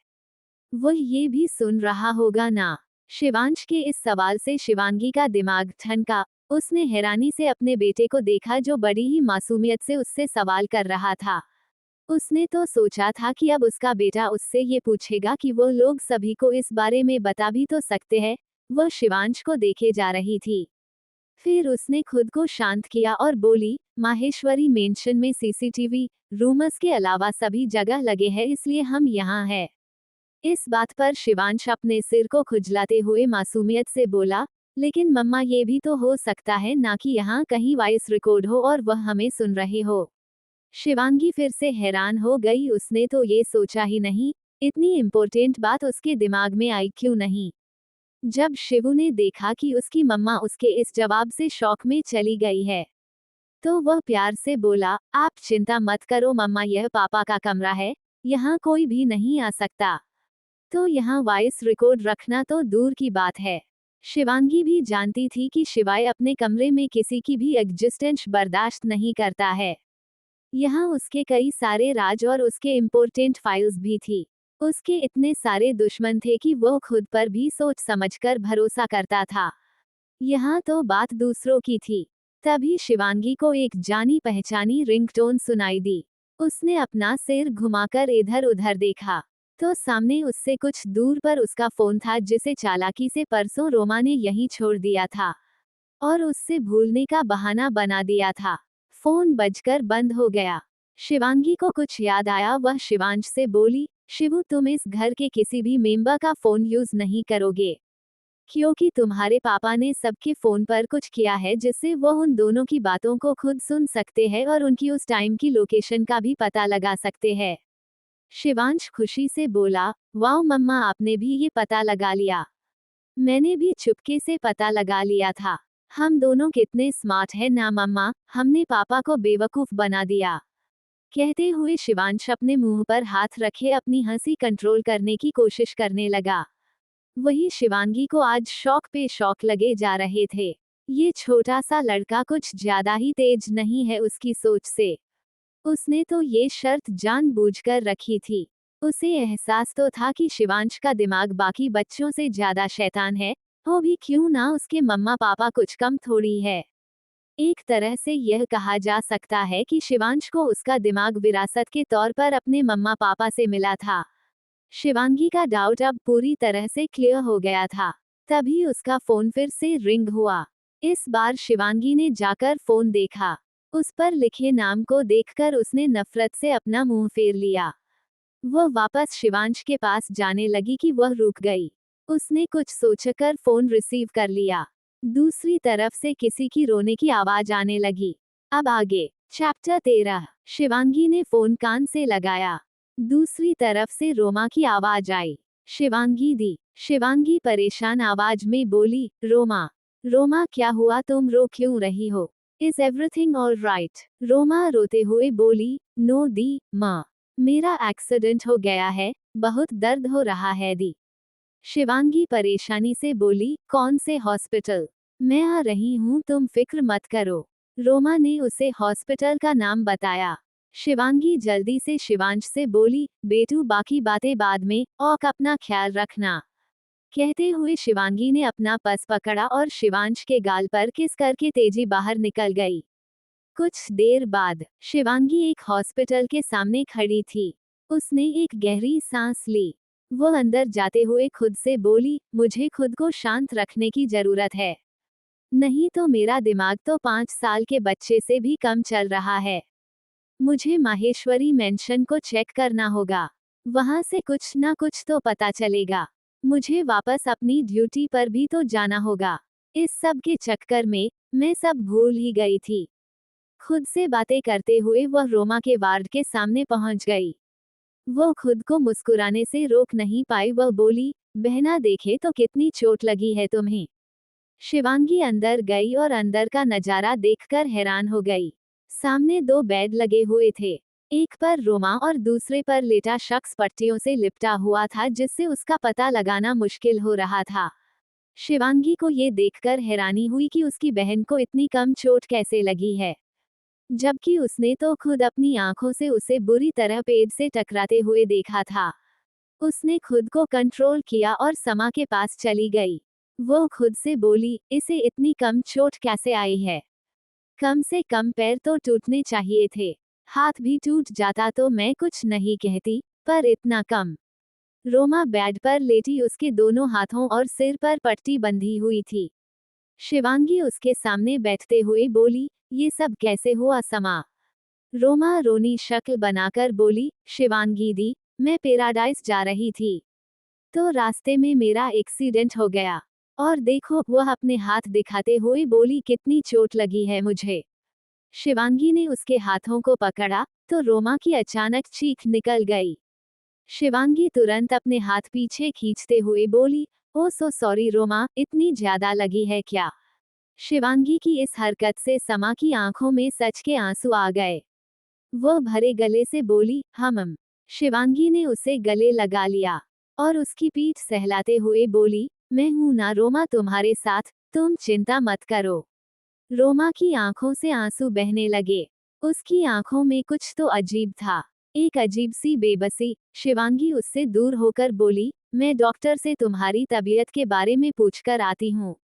वह ये भी सुन रहा होगा ना? शिवांश के इस सवाल से शिवांगी का दिमाग ठनका। उसने हैरानी से अपने बेटे को देखा, जो बड़ी ही मासूमियत से उससे सवाल कर रहा था। उसने तो सोचा था कि अब उसका बेटा उससे ये पूछेगा कि वो लोग सभी को इस बारे में बता भी तो सकते हैं। वह शिवांश को देखे जा रही थी। फिर उसने खुद को शांत किया और बोली, माहेश्वरी मेंशन में सीसीटीवी रूमर्स के अलावा सभी जगह लगे हैं, इसलिए हम यहाँ हैं। इस बात पर शिवांश अपने सिर को खुजलाते हुए मासूमियत से बोला, लेकिन मम्मा, ये भी तो हो सकता है ना कि यहाँ कहीं वॉइस रिकॉर्ड हो और वह हमें सुन रहे हो। शिवांगी फिर से हैरान हो गई, उसने तो ये सोचा ही नहीं। इतनी इम्पोर्टेंट बात उसके दिमाग में आई क्यों नहीं। जब शिवू ने देखा कि उसकी मम्मा उसके इस जवाब से शॉक में चली गई है, तो वह प्यार से बोला, आप चिंता मत करो मम्मा, यह पापा का कमरा है, यहाँ कोई भी नहीं आ सकता। तो यहाँ वॉइस रिकॉर्ड रखना तो दूर की बात है। शिवांगी भी जानती थी कि शिवाय अपने कमरे में किसी की भी एग्जिस्टेंस बर्दाश्त नहीं करता है। यहाँ उसके कई सारे राज और उसके इम्पोर्टेंट फाइल्स भी थी। उसके इतने सारे दुश्मन थे कि वो खुद पर भी सोच समझकर भरोसा करता था। यहाँ तो बात दूसरों की थी। तभी शिवांगी को एक जानी पहचानी रिंगटोन सुनाई दी। उसने अपना सिर घुमाकर इधर उधर देखा, तो सामने उससे कुछ दूर पर उसका फोन था, जिसे चालाकी से परसों रोमा ने यहीं छोड़ दिया था और उससे भूलने का बहाना बना दिया था। फोन बजकर बंद हो गया। शिवांगी को कुछ याद आया। वह शिवांश से बोली, शिवू तुम इस घर के किसी भी मेंबर का फोन यूज नहीं करोगे, क्योंकि तुम्हारे पापा ने सबके फोन पर कुछ किया है जिससे वो उन दोनों की बातों को खुद सुन सकते हैं और उनकी उस टाइम की लोकेशन का भी पता लगा सकते हैं। शिवांश खुशी से बोला, वाओ मम्मा, आपने भी ये पता लगा लिया। मैंने भी चुपके से पता लगा लिया था। हम दोनों कितने स्मार्ट हैं ना मम्मा, हमने पापा को बेवकूफ बना दिया। कहते हुए शिवांश अपने मुंह पर हाथ रखे अपनी हंसी कंट्रोल करने की कोशिश करने लगा। वही शिवांगी को आज शौक पे शौक लगे जा रहे थे। ये छोटा सा लड़का कुछ ज्यादा ही तेज नहीं है उसकी सोच से। उसने तो ये शर्त जानबूझकर रखी थी। उसे एहसास तो था कि शिवांश का दिमाग बाकी बच्चों से ज्यादा शैतान है, वो भी क्यों ना उसके मम्मा पापा कुछ कम थोड़ी है। एक तरह से यह कहा जा सकता है कि शिवांश को उसका दिमाग विरासत के तौर पर अपने मम्मा पापा से मिला था। शिवांगी का डाउट अब पूरी तरह से क्लियर हो गया था। तभी उसका फोन फिर से रिंग हुआ। इस बार शिवांगी ने जाकर फोन देखा। उस पर लिखे नाम को देखकर उसने नफरत से अपना मुंह फेर लिया। वह वापस शिवांश के पास जाने लगी कि वह रुक गई। उसने कुछ सोचकर फोन रिसीव कर लिया। दूसरी तरफ से किसी की रोने की आवाज आने लगी। अब आगे चैप्टर 13। शिवांगी ने फोन कान से लगाया। दूसरी तरफ से रोमा की आवाज आई। शिवांगी दी। शिवांगी परेशान आवाज में बोली, रोमा। रोमा क्या हुआ, तुम रो क्यों रही हो? Is everything all right? Roma रोते हुए बोली, नो दी माँ, मेरा एक्सीडेंट हो गया है, बहुत दर्द हो रहा है दी। शिवांगी परेशानी से बोली, कौन से हॉस्पिटल? मैं आ रही हूँ, तुम फिक्र मत करो। रोमा ने उसे हॉस्पिटल का नाम बताया। शिवांगी जल्दी से शिवांश से बोली, बेटू बाकी बातें बाद में, और अपना ख्याल रखना। कहते हुए शिवांगी ने अपना पर्स पकड़ा और शिवांश के गाल पर किस करके तेजी बाहर निकल गई। कुछ देर बाद शिवांगी एक हॉस्पिटल के सामने खड़ी थी। उसने एक गहरी सांस ली। वो अंदर जाते हुए खुद से बोली, मुझे खुद को शांत रखने की जरूरत है, नहीं तो मेरा दिमाग तो 5 साल के बच्चे से भी कम चल रहा है। मुझे माहेश्वरी मेंशन को चेक करना होगा, वहां से कुछ ना कुछ तो पता चलेगा। मुझे वापस अपनी ड्यूटी पर भी तो जाना होगा। इस सब के चक्कर में मैं सब भूल ही गई थी। खुद से बातें करते हुए वह रोमा के वार्ड के सामने पहुंच गई। वो खुद को मुस्कुराने से रोक नहीं पाई। वह बोली, बहना देखे तो कितनी चोट लगी है तुम्हें। शिवांगी अंदर गई और अंदर का नजारा देखकर हैरान हो गई। सामने 2 बेड लगे हुए थे। एक पर रोमा और दूसरे पर लेटा शख्स पट्टियों से लिपटा हुआ था, जिससे उसका पता लगाना मुश्किल हो रहा था। शिवांगी को ये देखकर हैरानी हुई कि उसकी बहन को इतनी कम चोट कैसे लगी है, जबकि उसने तो खुद अपनी आंखों से उसे बुरी तरह पेड़ से टकराते हुए देखा था। उसने खुद को कंट्रोल किया और समा के पास चली गई। वो खुद से बोली, इसे इतनी कम चोट कैसे आई है? कम से कम पैर तो टूटने चाहिए थे। हाथ भी टूट जाता तो मैं कुछ नहीं कहती, पर इतना कम। रोमा बेड पर लेटी उसके दोनों हाथों और सिर पर पट्टी बंधी हुई थी। शिवांगी उसके सामने बैठते हुए बोली, ये सब कैसे हुआ समा? रोमा रोनी शक्ल बनाकर बोली, शिवांगी दी, मैं पैराडाइज जा रही थी, तो रास्ते में मेरा एक्सीडेंट हो गया। और देखो, वह अपने हाथ दिखाते हुए बोली, कितनी चोट लगी है मुझे। शिवांगी ने उसके हाथों को पकड़ा तो रोमा की अचानक चीख निकल गई। शिवांगी तुरंत अपने हाथ पीछे खींचते हुए बोली, ओ सो सॉरी रोमा, इतनी ज्यादा लगी है क्या? शिवांगी की इस हरकत से समा की आंखों में सच के आंसू आ गए। वो भरे गले से बोली, हम। शिवांगी ने उसे गले लगा लिया और उसकी पीठ सहलाते हुए बोली, मैं हूं ना रोमा तुम्हारे साथ, तुम चिंता मत करो। रोमा की आंखों से आंसू बहने लगे। उसकी आंखों में कुछ तो अजीब था, एक अजीब सी बेबसी। शिवांगी उससे दूर होकर बोली, मैं डॉक्टर से तुम्हारी तबीयत के बारे में पूछकर आती हूँ।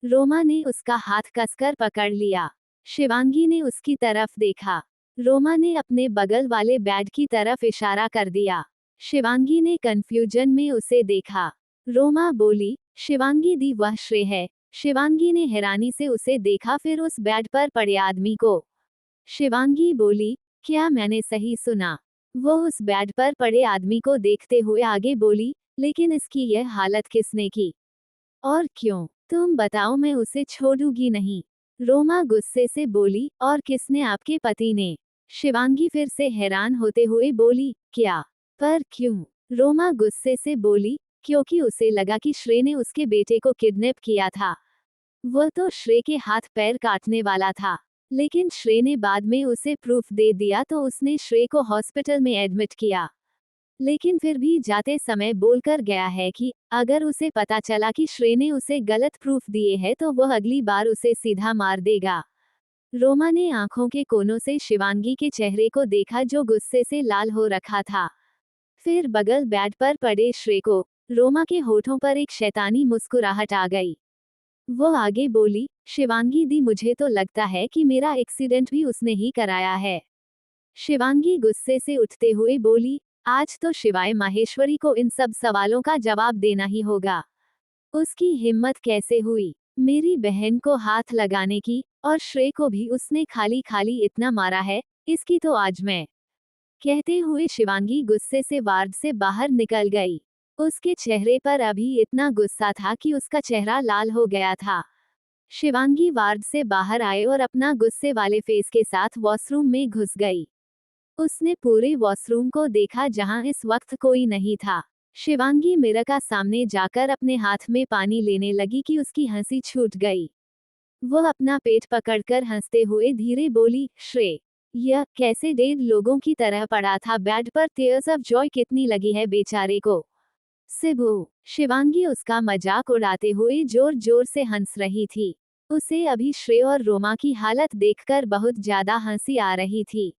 रोमा ने उसका हाथ कसकर पकड़ लिया। शिवांगी ने उसकी तरफ देखा। रोमा ने अपने बगल वाले बेड की तरफ इशारा कर दिया। शिवांगी ने कंफ्यूजन में उसे देखा। रोमा बोली, शिवांगी दी, वह श्रेय है। शिवांगी ने हैरानी से उसे देखा, फिर उस बेड पर पड़े आदमी को। शिवांगी बोली, क्या मैंने सही सुना? वो उस बेड पर पड़े आदमी को देखते हुए आगे बोली, लेकिन इसकी यह हालत किसने की? और क्यों? तुम बताओ, मैं उसे छोड़ूंगी नहीं। रोमा गुस्से से बोली, और किसने? आपके पति ने। शिवांगी फिर से हैरान होते हुए बोली, क्या? पर क्यों? रोमा गुस्से से बोली, क्योंकि उसे लगा कि श्रेय ने उसके बेटे को किडनैप किया था। वह तो श्रेय के हाथ पैर काटने वाला था, लेकिन श्रेय ने बाद में उसे प्रूफ दे दिया तो उसने श्रेय को हॉस्पिटल में एडमिट किया। लेकिन फिर भी जाते समय बोलकर गया है कि अगर उसे पता चला कि श्रेय ने उसे गलत प्रूफ दिए हैं तो वह अगली बार उसे सीधा मार देगा। रोमा ने आंखों के कोनों से शिवांगी के चेहरे को देखा जो गुस्से से लाल हो रखा था। फिर बगल बेड पर पड़े श्रेय को। रोमा के होठों पर एक शैतानी मुस्कुराहट आ गई। वो आगे बोली, शिवांगी दी, मुझे तो लगता है कि मेरा एक्सीडेंट भी उसने ही कराया है। शिवांगी गुस्से से उठते हुए बोली, आज तो शिवाय माहेश्वरी को इन सब सवालों का जवाब देना ही होगा। उसकी हिम्मत कैसे हुई मेरी बहन को हाथ लगाने की, और श्रेय को भी उसने खाली खाली इतना मारा है, इसकी तो आज मैं। कहते हुए शिवांगी गुस्से से वार्ड से बाहर निकल गई। उसके चेहरे पर अभी इतना गुस्सा था कि उसका चेहरा लाल हो गया था। शिवांगी वार्ड से बाहर आए और अपना गुस्से वाले फेस के साथ वॉशरूम में घुस गई। उसने पूरे वॉशरूम को देखा जहां इस वक्त कोई नहीं था। शिवांगी मिरर का सामने जाकर अपने हाथ में पानी लेने लगी कि उसकी हंसी छूट गई। वह अपना पेट पकड़कर हंसते हुए धीरे बोली, श्रेय, यह कैसे डेढ़ लोगों की तरह पड़ा था बेड पर? टीयर्स ऑफ जॉय कितनी लगी है बेचारे को। सिबू। शिवांगी उसका मजाक उड़ाते हुए जोर जोर से हंस रही थी। उसे अभी श्रेय और रोमा की हालत देखकर बहुत ज्यादा हंसी आ रही थी।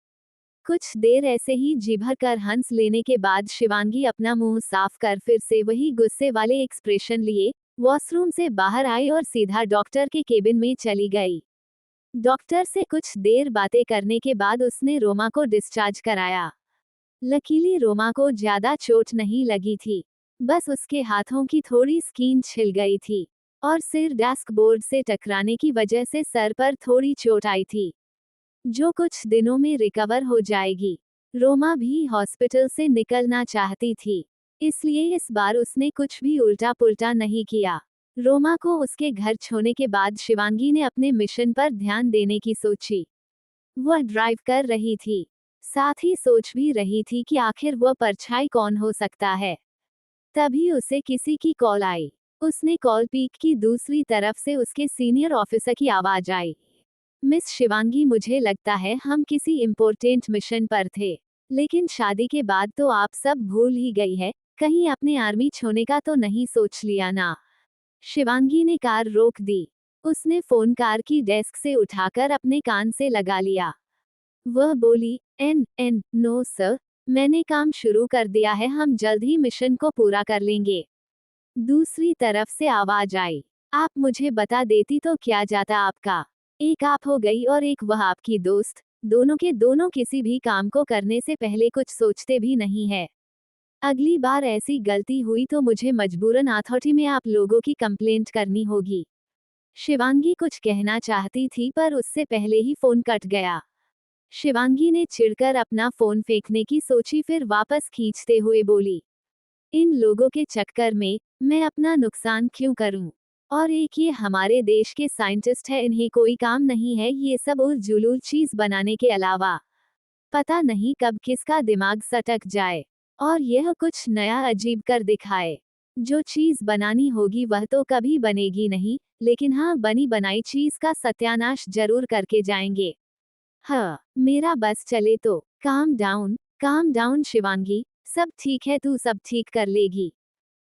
कुछ देर ऐसे ही जी भर कर हंस लेने के बाद शिवांगी अपना मुंह साफ कर फिर से वही गुस्से वाले एक्सप्रेशन लिए वॉशरूम से बाहर आई और सीधा डॉक्टर के केबिन में चली गई। डॉक्टर से कुछ देर बातें करने के बाद उसने रोमा को डिस्चार्ज कराया। लकीली रोमा को ज्यादा चोट नहीं लगी थी, बस उसके हाथों की थोड़ी स्किन छिल गई थी और सिर डेस्क बोर्ड से टकराने की वजह से सर पर थोड़ी चोट आई थी, जो कुछ दिनों में रिकवर हो जाएगी। रोमा भी हॉस्पिटल से निकलना चाहती थी, इसलिए इस बार उसने कुछ भी उल्टा पुल्टा नहीं किया। रोमा को उसके घर छोड़ने के बाद शिवांगी ने अपने मिशन पर ध्यान देने की सोची। वह ड्राइव कर रही थी, साथ ही सोच भी रही थी कि आखिर वह परछाई कौन हो सकता है। तभी उसे किसी की कॉल आई। उसने कॉल पिक की, दूसरी तरफ से उसके सीनियर ऑफिसर की आवाज आई। मिस शिवांगी, मुझे लगता है हम किसी इम्पोर्टेंट मिशन पर थे, लेकिन शादी के बाद तो आप सब भूल ही गई है, कहीं अपने आर्मी छोड़ने का तो नहीं सोच लिया ना? शिवांगी ने कार रोक दी। उसने फोन कार की डेस्क से उठाकर अपने कान से लगा लिया। वह बोली, नो सर, मैंने काम शुरू कर दिया है, हम जल्द ही मिशन को पूरा कर लेंगे। दूसरी तरफ से आवाज आई, आप मुझे बता देती तो क्या जाता आपका। एक आप हो गई और एक वह आपकी दोस्त, दोनों के दोनों किसी भी काम को करने से पहले कुछ सोचते भी नहीं है। अगली बार ऐसी गलती हुई तो मुझे मजबूरन अथॉरिटी में आप लोगों की कंप्लेंट करनी होगी। शिवांगी कुछ कहना चाहती थी पर उससे पहले ही फोन कट गया। शिवांगी ने चिढ़कर अपना फोन फेंकने की सोची, फिर वापस खींचते हुए बोली, इन लोगों के चक्कर में मैं अपना नुकसान क्यों करूं? और एक ये हमारे देश के साइंटिस्ट है, इन्हें कोई काम नहीं है ये सब उल जुलूल चीज बनाने के अलावा। पता नहीं कब किसका दिमाग सटक जाए। और यह कुछ नया अजीब कर दिखाए। जो चीज बनानी होगी वह तो कभी बनेगी नहीं, लेकिन हाँ, बनी बनाई चीज का सत्यानाश जरूर करके जाएंगे। हाँ, मेरा बस चले तो। काम डाउन शिवांगी, सब ठीक है, तू सब ठीक कर लेगी।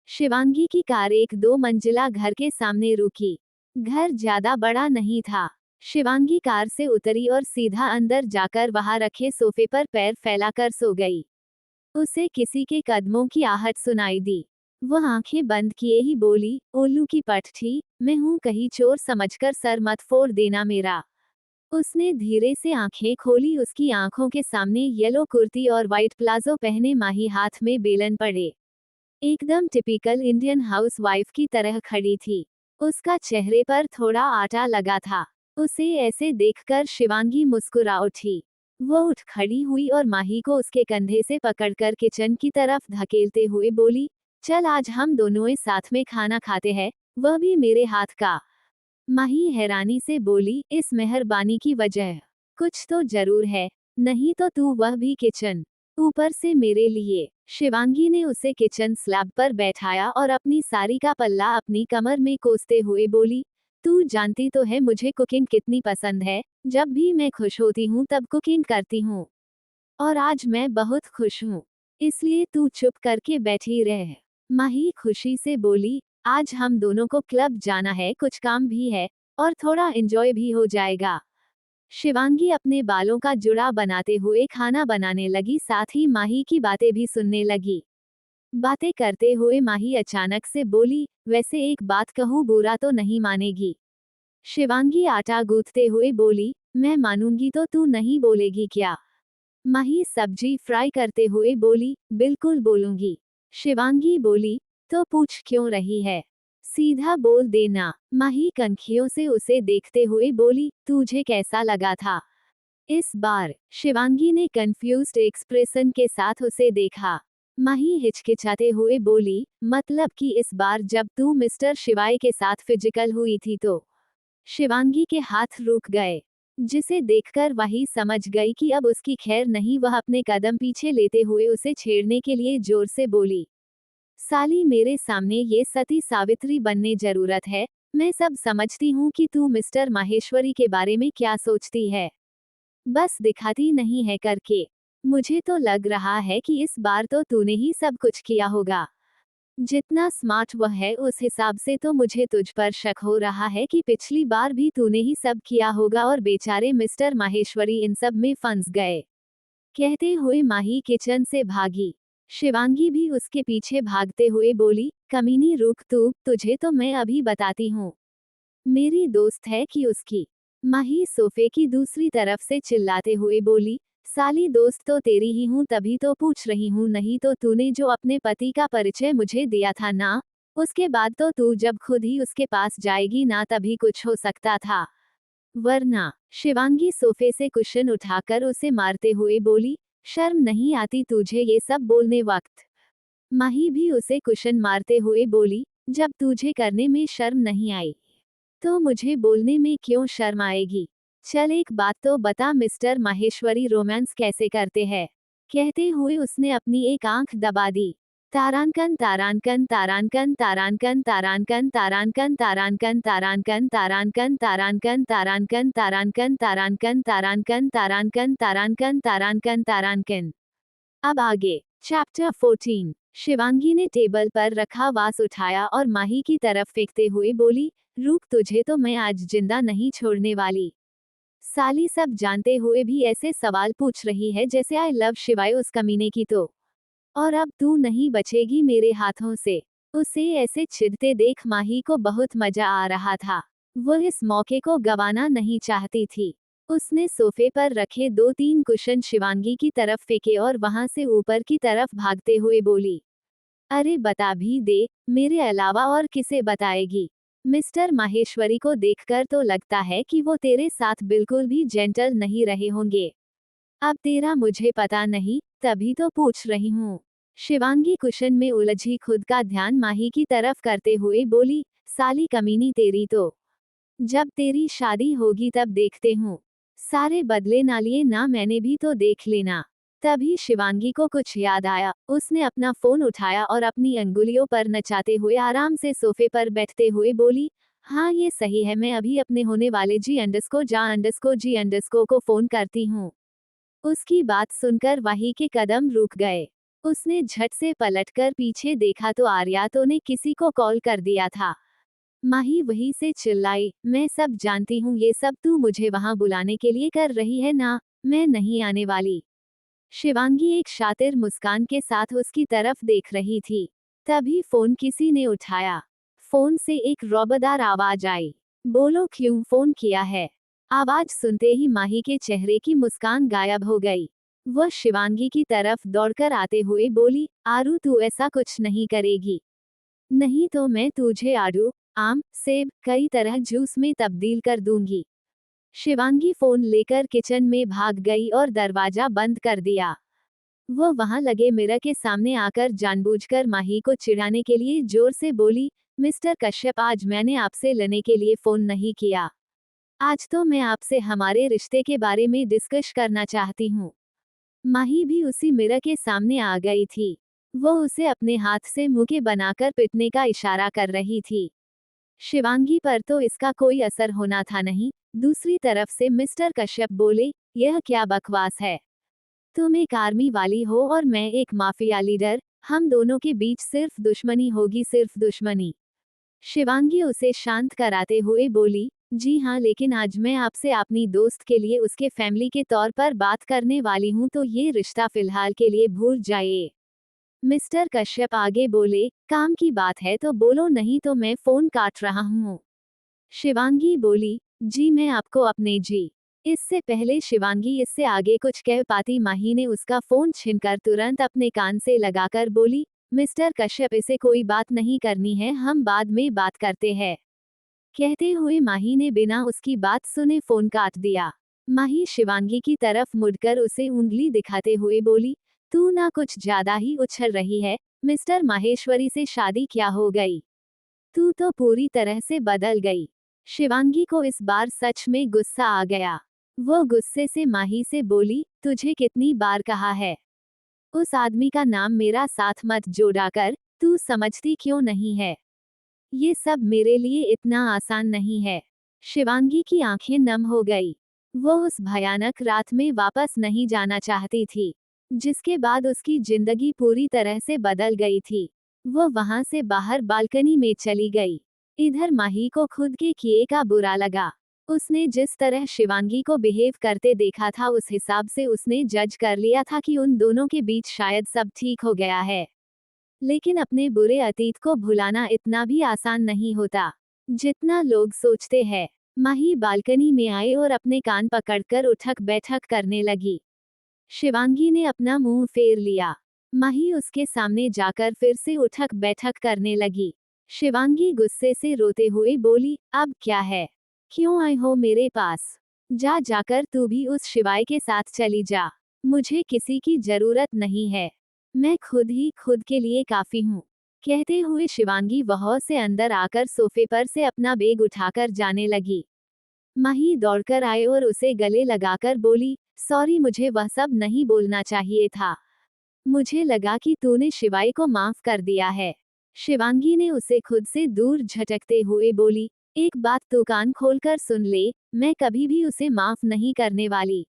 शिवांगी की कार एक 2 मंजिला घर के सामने रुकी। घर ज्यादा बड़ा नहीं था। शिवांगी कार से उतरी और सीधा अंदर जाकर वहां रखे सोफे पर पैर फैलाकर सो गई। उसे किसी के कदमों की आहट सुनाई दी। वह आंखें बंद किए ही बोली, उल्लू की पट्टी, मैं हूं, कहीं चोर समझकर सर मत फोड़ देना मेरा। उसने धीरे से आंखें खोली। उसकी आंखों के सामने येलो कुर्ती और व्हाइट प्लाजो पहने माही हाथ में बेलन पड़े, एकदम टिपिकल इंडियन हाउसवाइफ की तरह खड़ी थी। उसका चेहरे पर थोड़ा आटा लगा था। उसे ऐसे देखकर शिवांगी मुस्कुरा उठी। वो उठ खड़ी हुई और माही को उसके कंधे से पकड़कर किचन की तरफ धकेलते हुए बोली, चल आज हम दोनों साथ में खाना खाते हैं, वह भी मेरे हाथ का। माही हैरानी से बोली, इस मेहरबानी की वजह कुछ तो जरूर है, नहीं तो तू वह भी किचन ऊपर से मेरे लिए। शिवांगी ने उसे किचन स्लैब पर बैठाया और अपनी साड़ी का पल्ला अपनी कमर में कोसते हुए बोली, तू जानती तो है मुझे कुकिंग कितनी पसंद है, जब भी मैं खुश होती हूँ तब कुकिंग करती हूँ। और आज मैं बहुत खुश हूँ, इसलिए तू चुप करके बैठी रह। माही खुशी से बोली, आज हम दोनों को क्लब जाना है, कुछ काम भी है और थोड़ा एंजॉय भी हो जाएगा। शिवांगी अपने बालों का जुड़ा बनाते हुए खाना बनाने लगी, साथ ही माही की बातें भी सुनने लगी। बातें करते हुए माही अचानक से बोली, वैसे एक बात कहूँ, बुरा तो नहीं मानेगी? शिवांगी आटा गूंथते हुए बोली, मैं मानूंगी तो तू नहीं बोलेगी क्या? माही सब्जी फ्राई करते हुए बोली, बिल्कुल बोलूंगी। शिवांगी बोली, तो पूछ क्यों रही है, सीधा बोल देना। माही कनखियों से उसे देखते हुए बोली, तुझे कैसा लगा था? इस बार शिवांगी ने कंफ्यूज्ड एक्सप्रेशन के साथ उसे देखा। माही हिचकिचाते हुए बोली, मतलब कि इस बार जब तू मिस्टर शिवाय के साथ फिजिकल हुई थी तो? शिवांगी के हाथ रुक गए, जिसे देखकर वही समझ गई कि अब उसकी खैर नहीं। वह अपने कदम पीछे लेते हुए उसे छेड़ने के लिए जोर से बोली, साली, मेरे सामने ये सती सावित्री बनने जरूरत है? मैं सब समझती हूँ कि तू मिस्टर माहेश्वरी के बारे में क्या सोचती है, बस दिखाती नहीं है करके। मुझे तो लग रहा है कि इस बार तो तूने ही सब कुछ किया होगा। जितना स्मार्ट वह है उस हिसाब से तो मुझे तुझ पर शक हो रहा है कि पिछली बार भी तूने ही सब किया होगा और बेचारे मिस्टर माहेश्वरी इन सब में फंस गए। कहते हुए माही किचन से भागी। शिवांगी भी उसके पीछे भागते हुए बोली, कमीनी रुक तू, तुझे तो मैं अभी बताती हूँ। मेरी दोस्त है कि उसकी? माही सोफे की दूसरी तरफ से चिल्लाते हुए बोली, साली दोस्त तो तेरी ही हूँ, तभी तो पूछ रही हूँ, नहीं तो तूने जो अपने पति का परिचय मुझे दिया था ना, उसके बाद तो तू जब खुद ही उसके पास जाएगी ना तभी कुछ हो सकता था, वरना। शिवांगी सोफे से कुशन उठाकर उसे मारते हुए बोली, शर्म नहीं आती तुझे ये सब बोलने वक्त? माही भी उसे कुशन मारते हुए बोली, जब तुझे करने में शर्म नहीं आई तो मुझे बोलने में क्यों शर्म आएगी? चल एक बात तो बता, मिस्टर माहेश्वरी रोमांस कैसे करते हैं? कहते हुए उसने अपनी एक आंख दबा दी। तारांकन तारांकन तारांकन तारांकन तारांकन तारांकन तारांकन तारांकन तारांकन तारांकन तारांकन तारांकन तारांकन तारांकन तारांकन तारांकन तारांकन तारांकन। अब आगे चैप्टर 14। शिवांगी ने टेबल पर रखा वास उठाया और माही की तरफ फेंकते हुए बोली, रुक, तुझे तो मैं आज जिंदा नहीं छोड़ने वाली। साली, सब जानते हुए भी ऐसे सवाल पूछ रही है जैसे आई लव शिवाय उस कमीने की तो। और अब तू नहीं बचेगी मेरे हाथों से। उसे ऐसे चिढ़ते देख माही को बहुत मजा आ रहा था। वह इस मौके को गंवाना नहीं चाहती थी। उसने सोफे पर रखे 2-3 कुशन शिवांगी की तरफ फेंके और वहां से ऊपर की तरफ भागते हुए बोली, अरे बता भी दे, मेरे अलावा और किसे बताएगी? मिस्टर माहेश्वरी को देखकर तो लगता है कि वो तेरे साथ बिल्कुल भी जेंटल नहीं रहे होंगे। अब तेरा मुझे पता नहीं, तभी तो पूछ रही हूँ। शिवांगी कुशन में उलझी खुद का ध्यान माही की तरफ करते हुए बोली, साली कमीनी, तेरी तो जब तेरी शादी होगी तब देखते हूँ। सारे बदले ना लिए ना, मैंने भी तो देख लेना। तभी शिवांगी को कुछ याद आया। उसने अपना फोन उठाया और अपनी अंगुलियों पर नचाते हुए आराम से सोफे पर बैठते हुए बोली, हाँ ये सही है, मैं अभी अपने होने वाले जी_को फोन करती हूँ। उसकी बात सुनकर वाही के कदम रुक गए। उसने झट से पलटकर पीछे देखा तो आर्या तो ने किसी को कॉल कर दिया था। माही वही से चिल्लाई, मैं सब जानती हूँ, ये सब तू मुझे वहां बुलाने के लिए कर रही है ना, मैं नहीं आने वाली। शिवांगी एक शातिर मुस्कान के साथ उसकी तरफ देख रही थी। तभी फोन किसी ने उठाया। फोन से एक रौबदार आवाज आई, बोलो क्यों फोन किया है। आवाज सुनते ही माही के चेहरे की मुस्कान गायब हो गई। वह शिवांगी की तरफ दौड़कर आते हुए बोली, आरू तू ऐसा कुछ नहीं करेगी, नहीं तो मैं तुझे आड़ू, आम, सेब कई तरह जूस में तब्दील कर दूंगी। शिवांगी फोन लेकर किचन में भाग गई और दरवाजा बंद कर दिया। वह वहां लगे मिरर के सामने आकर जानबूझकर माही को चिढ़ाने के लिए जोर से बोली, मिस्टर कश्यप, आज मैंने आपसे लेने के लिए फोन नहीं किया। आज तो मैं आपसे हमारे रिश्ते के बारे में डिस्कस करना चाहती हूँ। माही भी उसी मिरर के सामने आ गई थी। वो उसे अपने हाथ से मुंह के बनाकर पिटने का इशारा कर रही थी। शिवांगी पर तो इसका कोई असर होना था नहीं। दूसरी तरफ से मिस्टर कश्यप बोले, यह क्या बकवास है, तुम एक आर्मी वाली हो और मैं एक माफिया लीडर, हम दोनों के बीच सिर्फ दुश्मनी होगी, सिर्फ दुश्मनी। शिवांगी उसे शांत कराते हुए बोली, जी हाँ, लेकिन आज मैं आपसे अपनी दोस्त के लिए उसके फैमिली के तौर पर बात करने वाली हूँ, तो ये रिश्ता फिलहाल के लिए भूल जाइए। मिस्टर कश्यप आगे बोले, काम की बात है तो बोलो, नहीं तो मैं फोन काट रहा हूँ। शिवांगी बोली, जी मैं आपको अपने जी। इससे पहले शिवांगी इससे आगे कुछ कह पाती, माही ने उसका फोन छीनकर तुरंत अपने कान से लगाकर बोली, मिस्टर कश्यप, इसे कोई बात नहीं करनी है, हम बाद में बात करते हैं। कहते हुए माही ने बिना उसकी बात सुने फोन काट दिया। माही शिवांगी की तरफ मुड़कर उसे उंगली दिखाते हुए बोली, तू ना कुछ ज्यादा ही उछल रही है, मिस्टर माहेश्वरी से शादी क्या हो गई, तू तो पूरी तरह से बदल गई। शिवांगी को इस बार सच में गुस्सा आ गया। वो गुस्से से माही से बोली, तुझे कितनी बार कहा है, उस आदमी का नाम मेरा साथ मत जोड़ा कर, तू समझती क्यों नहीं है, ये सब मेरे लिए इतना आसान नहीं है। शिवांगी की आंखें नम हो गई। वो उस भयानक रात में वापस नहीं जाना चाहती थी, जिसके बाद उसकी जिंदगी पूरी तरह से बदल गई थी। वो वहां से बाहर बालकनी में चली गई। इधर माही को खुद के किए का बुरा लगा। उसने जिस तरह शिवांगी को बिहेव करते देखा था, उस हिसाब से उसने जज कर लिया था कि उन दोनों के बीच शायद सब ठीक हो गया है। लेकिन अपने बुरे अतीत को भुलाना इतना भी आसान नहीं होता, जितना लोग सोचते हैं। माही बालकनी में आए और अपने कान पकड़कर उठक बैठक करने लगी। शिवांगी ने अपना मुंह फेर लिया। माही उसके सामने जाकर फिर से उठक बैठक करने लगी। शिवांगी गुस्से से रोते हुए बोली, अब क्या है, क्यों आए हो मेरे पास, जा जाकर तू भी उस शिवाय के साथ चली जा, मुझे किसी की जरूरत नहीं है, मैं खुद ही खुद के लिए काफी हूँ। कहते हुए शिवांगी वहां से अंदर आकर सोफे पर से अपना बैग उठाकर जाने लगी। माही दौड़कर आए और उसे गले लगाकर बोली, सॉरी, मुझे वह सब नहीं बोलना चाहिए था, मुझे लगा कि तूने शिवाय को माफ कर दिया है। शिवांगी ने उसे खुद से दूर झटकते हुए बोली, एक बात तो कान खोलकर सुन ले, मैं कभी भी उसे माफ नहीं करने वाली।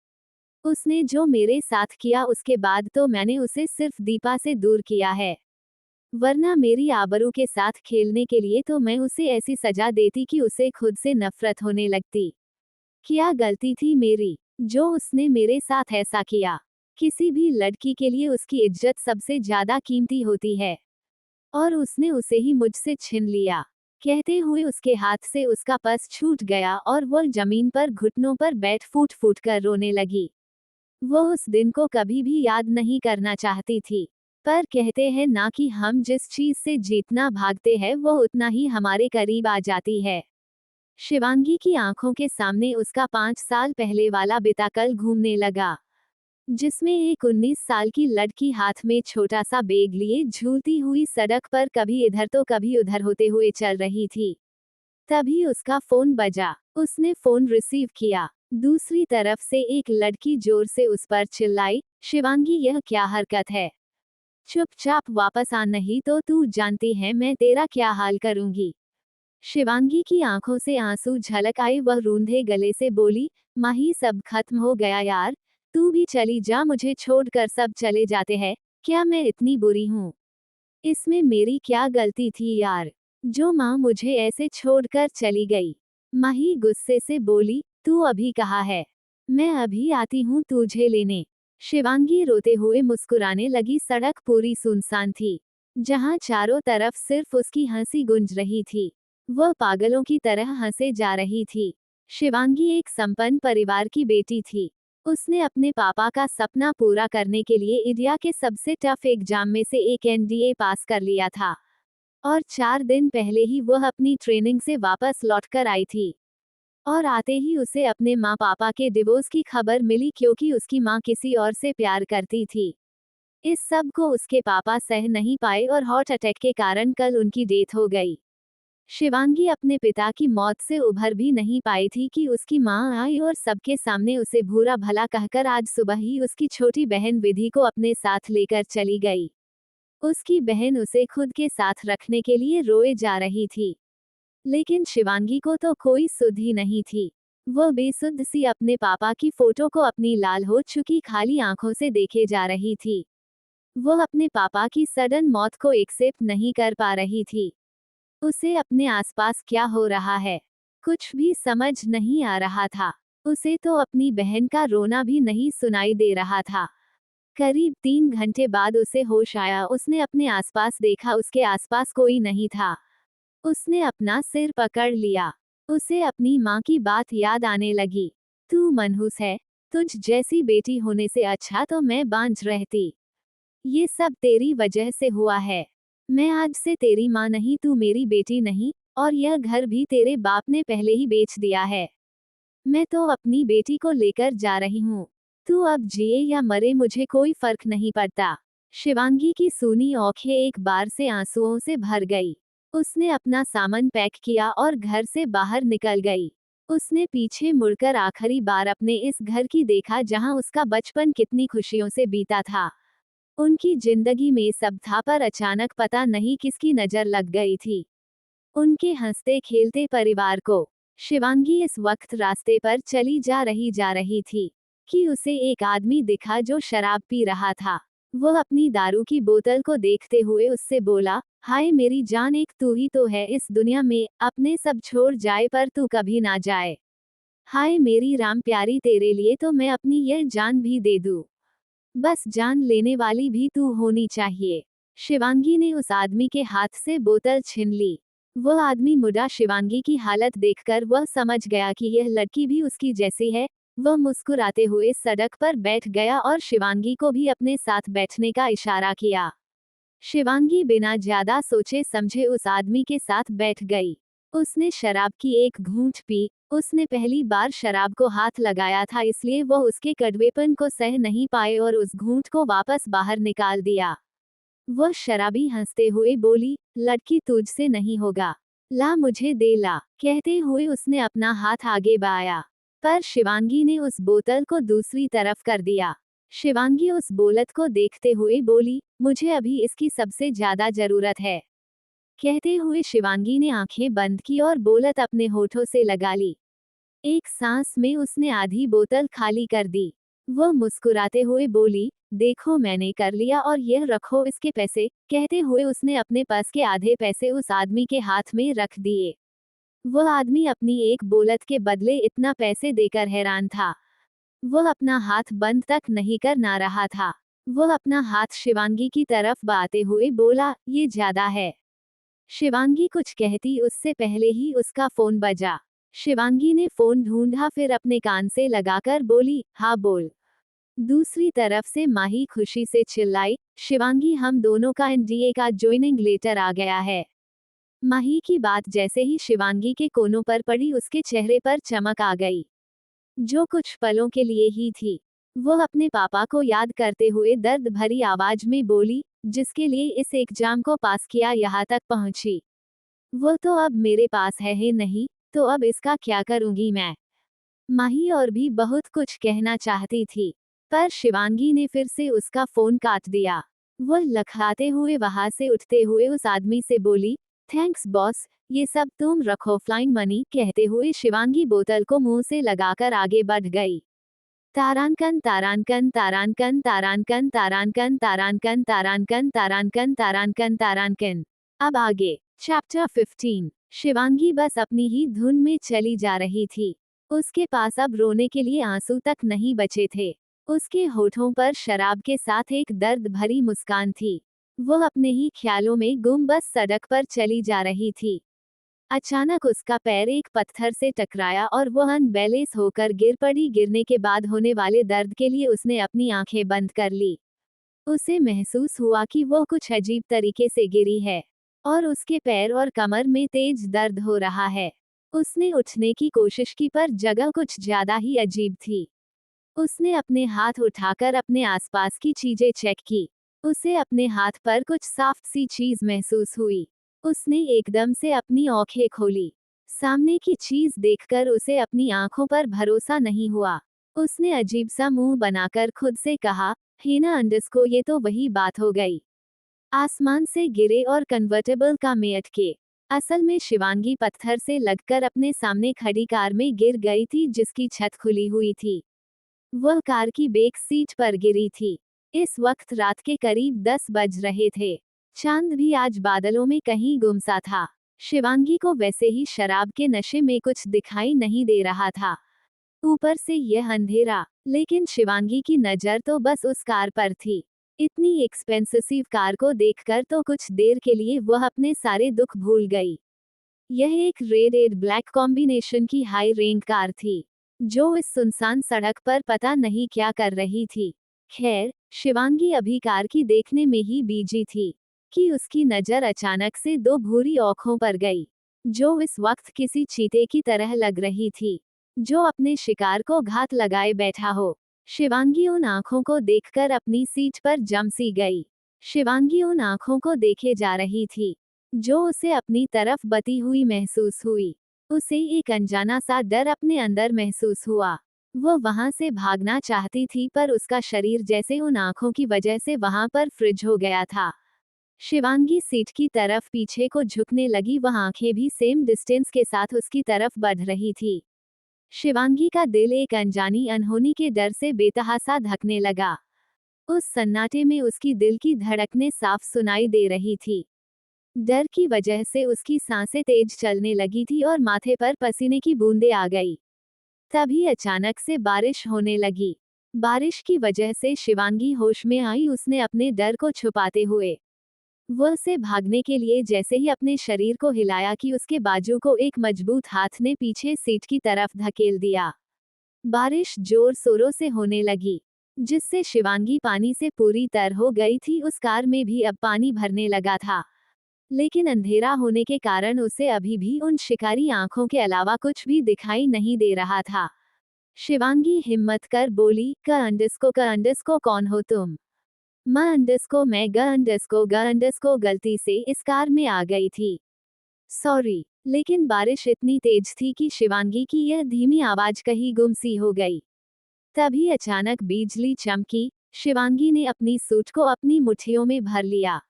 उसने जो मेरे साथ किया उसके बाद तो मैंने उसे सिर्फ दीपा से दूर किया है, वरना मेरी आबरू के साथ खेलने के लिए तो मैं उसे ऐसी सजा देती कि उसे खुद से नफरत होने लगती। क्या गलती थी मेरी, जो उसने मेरे साथ ऐसा किया। किसी भी लड़की के लिए उसकी इज्जत सबसे ज्यादा कीमती होती है, और उसने उसे ही मुझसे छीन लिया। कहते हुए उसके हाथ से उसका पर्स छूट गया और वह जमीन पर घुटनों पर बैठ फूट फूट कर रोने लगी। वो उस दिन को कभी भी याद नहीं करना चाहती थी, पर कहते हैं ना कि हम जिस चीज से जीतना भागते हैं वो उतना ही हमारे करीब आ जाती है। शिवांगी की आंखों के सामने उसका 5 साल पहले वाला बीता कल घूमने लगा, जिसमें एक 19 साल की लड़की हाथ में छोटा सा बैग लिए झूलती हुई सड़क पर कभी इधर तो कभी उधर होते हुए चल रही थी। तभी उसका फोन बजा। उसने फोन रिसीव किया। दूसरी तरफ से एक लड़की जोर से उस पर चिल्लाई, शिवांगी यह क्या हरकत है? चुपचाप वापस आ, नहीं तो तू जानती है मैं तेरा क्या हाल करूंगी। शिवांगी की आंखों से आंसू झलक आए। वह रूंधे गले से बोली, माही सब खत्म हो गया यार, तू भी चली जा, मुझे छोड़कर सब चले जाते हैं। क्या मैं इतनी बुरी हूँ? इसमें मेरी क्या गलती थी यार, जो माँ मुझे ऐसे छोड़कर चली गई। माही गुस्से से बोली, तू अभी कहाँ है? मैं अभी आती हूँ तुझे लेने। शिवांगी रोते हुए मुस्कुराने लगी। सड़क पूरी सुनसान थी, जहाँ चारों तरफ सिर्फ उसकी हंसी गूंज रही थी। वह पागलों की तरह हंसे जा रही थी। शिवांगी एक संपन्न परिवार की बेटी थी। उसने अपने पापा का सपना पूरा करने के लिए इंडिया के सबसे टफ एग्जाम में से एक एनडीए पास कर लिया था, और 4 दिन पहले ही वह अपनी ट्रेनिंग से वापस लौटकर आई थी। और आते ही उसे अपने माँ पापा के डिवोर्स की खबर मिली, क्योंकि उसकी माँ किसी और से प्यार करती थी। इस सब को उसके पापा सह नहीं पाए और हार्ट अटैक के कारण कल उनकी डेथ हो गई। शिवांगी अपने पिता की मौत से उभर भी नहीं पाई थी कि उसकी मां आई और सबके सामने उसे बुरा भला कहकर आज सुबह ही उसकी छोटी बहन विधि को अपने साथ लेकर चली गई। उसकी बहन उसे खुद के साथ रखने के लिए रोए जा रही थी, लेकिन शिवांगी को तो कोई सुध ही नहीं थी। वह बेसुध सी अपने पापा की फोटो को अपनी लाल हो चुकी खाली आंखों से देखे जा रही थी। वह अपने पापा की सडन मौत को एक्सेप्ट नहीं कर पा रही थी। उसे अपने आसपास क्या हो रहा है, कुछ भी समझ नहीं आ रहा था। उसे तो अपनी बहन का रोना भी नहीं सुनाई दे रहा था। करीब 3 घंटे बाद उसे होश आया। उसने अपने आसपास देखा, उसके आसपास कोई नहीं था। उसने अपना सिर पकड़ लिया। उसे अपनी माँ की बात याद आने लगी। तू मनहूस है, तुझ जैसी बेटी होने से अच्छा तो मैं बांझ रहती। ये सब तेरी वजह से हुआ है। मैं आज से तेरी माँ नहीं, तू मेरी बेटी नहीं, और यह घर भी तेरे बाप ने पहले ही बेच दिया है। मैं तो अपनी बेटी को लेकर जा रही हूँ। तू अब जिए या मरे मुझे कोई फर्क नहीं पड़ता। शिवांगी की सूनी आंखें एक बार से आंसुओं से भर गई। उसने अपना सामान पैक किया और घर से बाहर निकल गई। उसने पीछे मुड़कर आखिरी बार अपने इस घर की देखा, जहाँ उसका बचपन कितनी खुशियों से बीता था। उनकी जिंदगी में सब था, पर अचानक पता नहीं किसकी नजर लग गई थी उनके हंसते खेलते परिवार को। शिवांगी इस वक्त रास्ते पर चली जा रही थी कि उसे एक आदमी दिखा जो शराब पी रहा था। वह अपनी दारू की बोतल को देखते हुए उससे बोला, हाय मेरी जान, एक तू ही तो है इस दुनिया में, अपने सब छोड़ जाए पर तू कभी ना जाए। हाय मेरी राम प्यारी, तेरे लिए तो मैं अपनी यह जान भी दे दूं। बस जान लेने वाली भी तू होनी चाहिए। शिवांगी ने उस आदमी के हाथ से बोतल छीन ली। वह आदमी मुड़ा। शिवांगी की हालत देखकर वह समझ गया कि यह लड़की भी उसकी जैसी है। वह मुस्कुराते हुए सड़क पर बैठ गया और शिवांगी को भी अपने साथ बैठने का इशारा किया। शिवांगी बिना ज्यादा सोचे समझे उस आदमी के साथ बैठ गई। उसने शराब की एक घूंट पी। उसने पहली बार शराब को हाथ लगाया था, इसलिए वह उसके कड़वेपन को सह नहीं पाए और उस घूंट को वापस बाहर निकाल दिया। वह शराबी हंसते हुए बोली, लड़की तुझसे नहीं होगा, ला मुझे दे ला। कहते हुए उसने अपना हाथ आगे बढ़ाया, पर शिवांगी ने उस बोतल को दूसरी तरफ कर दिया। शिवांगी उस बोलत को देखते हुए बोली, मुझे अभी इसकी सबसे ज्यादा जरूरत है। कहते हुए शिवांगी ने आंखें बंद की और बोलत अपने होठों से लगा ली। एक सांस में उसने आधी बोतल खाली कर दी। वह मुस्कुराते हुए बोली, देखो मैंने कर लिया और यह रखो इसके पैसे। कहते हुए उसने अपने पर्स के आधे पैसे उस आदमी के हाथ में रख दिए। वह आदमी अपनी एक बोलत के बदले इतना पैसे देकर हैरान था। वह अपना हाथ बंद तक नहीं कर ना रहा था। वह अपना हाथ शिवांगी की तरफ बढ़ाते हुए बोला, ये ज्यादा है। शिवांगी कुछ कहती उससे पहले ही उसका फोन बजा। शिवांगी ने फोन ढूंढा, फिर अपने कान से लगाकर बोली, हाँ बोल। दूसरी तरफ से माही खुशी से चिल्लाई, शिवांगी हम दोनों का एनडीए का ज्वाइनिंग लेटर आ गया है। माही की बात जैसे ही शिवांगी के कोनों पर पड़ी, उसके चेहरे पर चमक आ गई, जो कुछ पलों के लिए ही थी। वह अपने पापा को याद करते हुए दर्द भरी आवाज में बोली, जिसके लिए इस एग्जाम को पास किया यहाँ तक पहुंची। वो तो अब मेरे पास है ही नहीं, तो अब इसका क्या करूंगी मैं। माही और भी बहुत कुछ कहना चाहती थी, पर शिवांगी ने फिर से उसका फोन काट दिया। वो लखलाते हुए वहां से उठते हुए उस आदमी से बोली, थैंक्स बॉस, ये सब तुम रखो फ्लाइंग मनी। कहते हुए शिवांगी बोतल को मुंह से लगाकर आगे बढ़ गई। तारांकन तारांकन तारांकन तारांकन तारांकन तारांकन तारांकन तारांकन तारांकन तारांकन। अब आगे चैप्टर 15। शिवांगी बस अपनी ही धुन में चली जा रही थी। उसके पास अब रोने के लिए आंसू तक नहीं बचे थे। उसके होठों पर शराब के साथ एक दर्द भरी मुस्कान थी। वो अपने ही ख्यालों में गुम बस सड़क पर चली जा रही थी। अचानक उसका पैर एक पत्थर से टकराया और वो अनबैलेंस होकर गिर पड़ी। गिरने के बाद होने वाले दर्द के लिए उसने अपनी आंखें बंद कर ली। उसे महसूस हुआ कि वो कुछ अजीब तरीके से गिरी है और उसके पैर और कमर में तेज दर्द हो रहा है। उसने उठने की कोशिश की पर जगह कुछ ज्यादा ही अजीब थी। उसने अपने हाथ उठाकर अपने आसपास की चीजें चेक की। उसे अपने हाथ पर कुछ सॉफ्ट सी चीज महसूस हुई। उसने एकदम से अपनी आंखें खोली। सामने की चीज देखकर उसे अपनी आंखों पर भरोसा नहीं हुआ। उसने अजीब सा मुंह बनाकर खुद से कहा, हेना अंडस्को, ये तो वही बात हो गई। आसमान से गिरे और कन्वर्टेबल का में अटके। असल में शिवांगी पत्थर से लगकर अपने सामने खड़ी कार में गिर गई थी जिसकी छत खुली हुई थी। वह कार की बैक सीट पर गिरी थी। इस वक्त रात के करीब 10 बज रहे थे। चांद भी आज बादलों में कहीं गुम सा था। शिवांगी को वैसे ही शराब के नशे में कुछ दिखाई नहीं दे रहा था, ऊपर से यह अंधेरा। लेकिन शिवांगी की नजर तो बस उस कार पर थी। इतनी एक्सपेंसिव कार को देखकर तो कुछ देर के लिए वह अपने सारे दुख भूल गई। यह एक रेड एड ब्लैक कॉम्बिनेशन की हाई रेंज कार थी, जो इस सुनसान सड़क पर पता नहीं क्या कर रही थी। खैर, शिवांगी अभी कार की देखने में ही बीजी थी कि उसकी नजर अचानक से दो भूरी आंखों पर गई, जो इस वक्त किसी चीते की तरह लग रही थी, जो अपने शिकार को घात लगाए बैठा हो। शिवांगी उन आंखों को देखकर अपनी सीट पर जम सी गई। शिवांगी उन आंखों को देखे जा रही थी, जो उसे अपनी तरफ बती हुई महसूस हुई। उसे एक अनजाना सा डर अपने अंदर महसूस हुआ। वो वहां से भागना चाहती थी पर उसका शरीर जैसे उन आंखों की वजह से वहां पर फ्रिज हो गया था। शिवांगी सीट की तरफ पीछे को झुकने लगी। वह आंखें भी सेम डिस्टेंस के साथ उसकी तरफ बढ़ रही थी। शिवांगी का दिल एक अनजानी अनहोनी के डर से बेतहासा धकने लगा। उस सन्नाटे में उसकी दिल की धड़कनें साफ सुनाई दे रही थी। डर की वजह से उसकी सांसें तेज चलने लगी थी और माथे पर पसीने की बूंदें आ गई। तभी अचानक से बारिश होने लगी। बारिश की वजह से शिवांगी होश में आई। उसने अपने डर को छुपाते हुए वह से भागने के लिए जैसे ही अपने शरीर को हिलाया कि उसके बाजू को एक मजबूत हाथ ने पीछे सीट की तरफ धकेल दिया। बारिश जोर शोरों से होने लगी, जिससे शिवांगी पानी से पूरी तर हो गई थी। उस कार में भी अब पानी भरने लगा था, लेकिन अंधेरा होने के कारण उसे अभी भी उन शिकारी आंखों के अलावा कुछ भी दिखाई नहीं दे रहा था। शिवांगी हिम्मत कर बोली, क अंडस्को कौन हो तुम? मैं ग अंडस्को गलती से इस कार में आ गई थी। सॉरी। लेकिन बारिश इतनी तेज थी कि शिवांगी की यह धीमी आवाज कहीं गुम सी हो गई। तभी अचानक बिजली चमकी। शिवांगी ने अपनी सूट को अपनी मुट्ठियों में भर लिया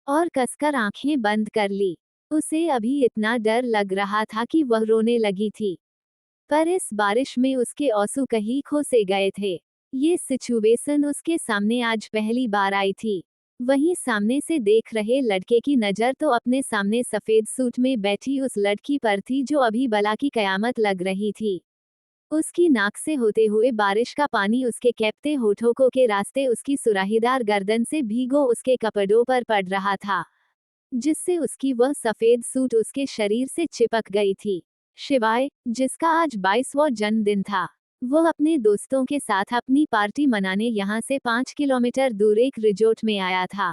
और कसकर आंखें बंद कर ली। उसे अभी इतना डर लग रहा था कि वह रोने लगी थी, पर इस बारिश में उसके आंसू कहीं खो से गए थे। ये सिचुएशन उसके सामने आज पहली बार आई थी। वहीं सामने से देख रहे लड़के की नजर तो अपने सामने सफेद सूट में बैठी उस लड़की पर थी, जो अभी बला की कयामत लग रही थी। उसकी नाक से होते हुए बारिश का पानी उसके कैप्ते होठों को के रास्ते उसकी सुराहीदार गर्दन से भीगो उसके कपड़ों पर पड़ रहा था, जिससे उसकी वह सफेद सूट उसके शरीर से चिपक गई थी। शिवाय, जिसका आज 22वां जन्मदिन था, वह अपने दोस्तों के साथ अपनी पार्टी मनाने यहाँ से 5 किलोमीटर दूर एक रिजॉर्ट में आया था।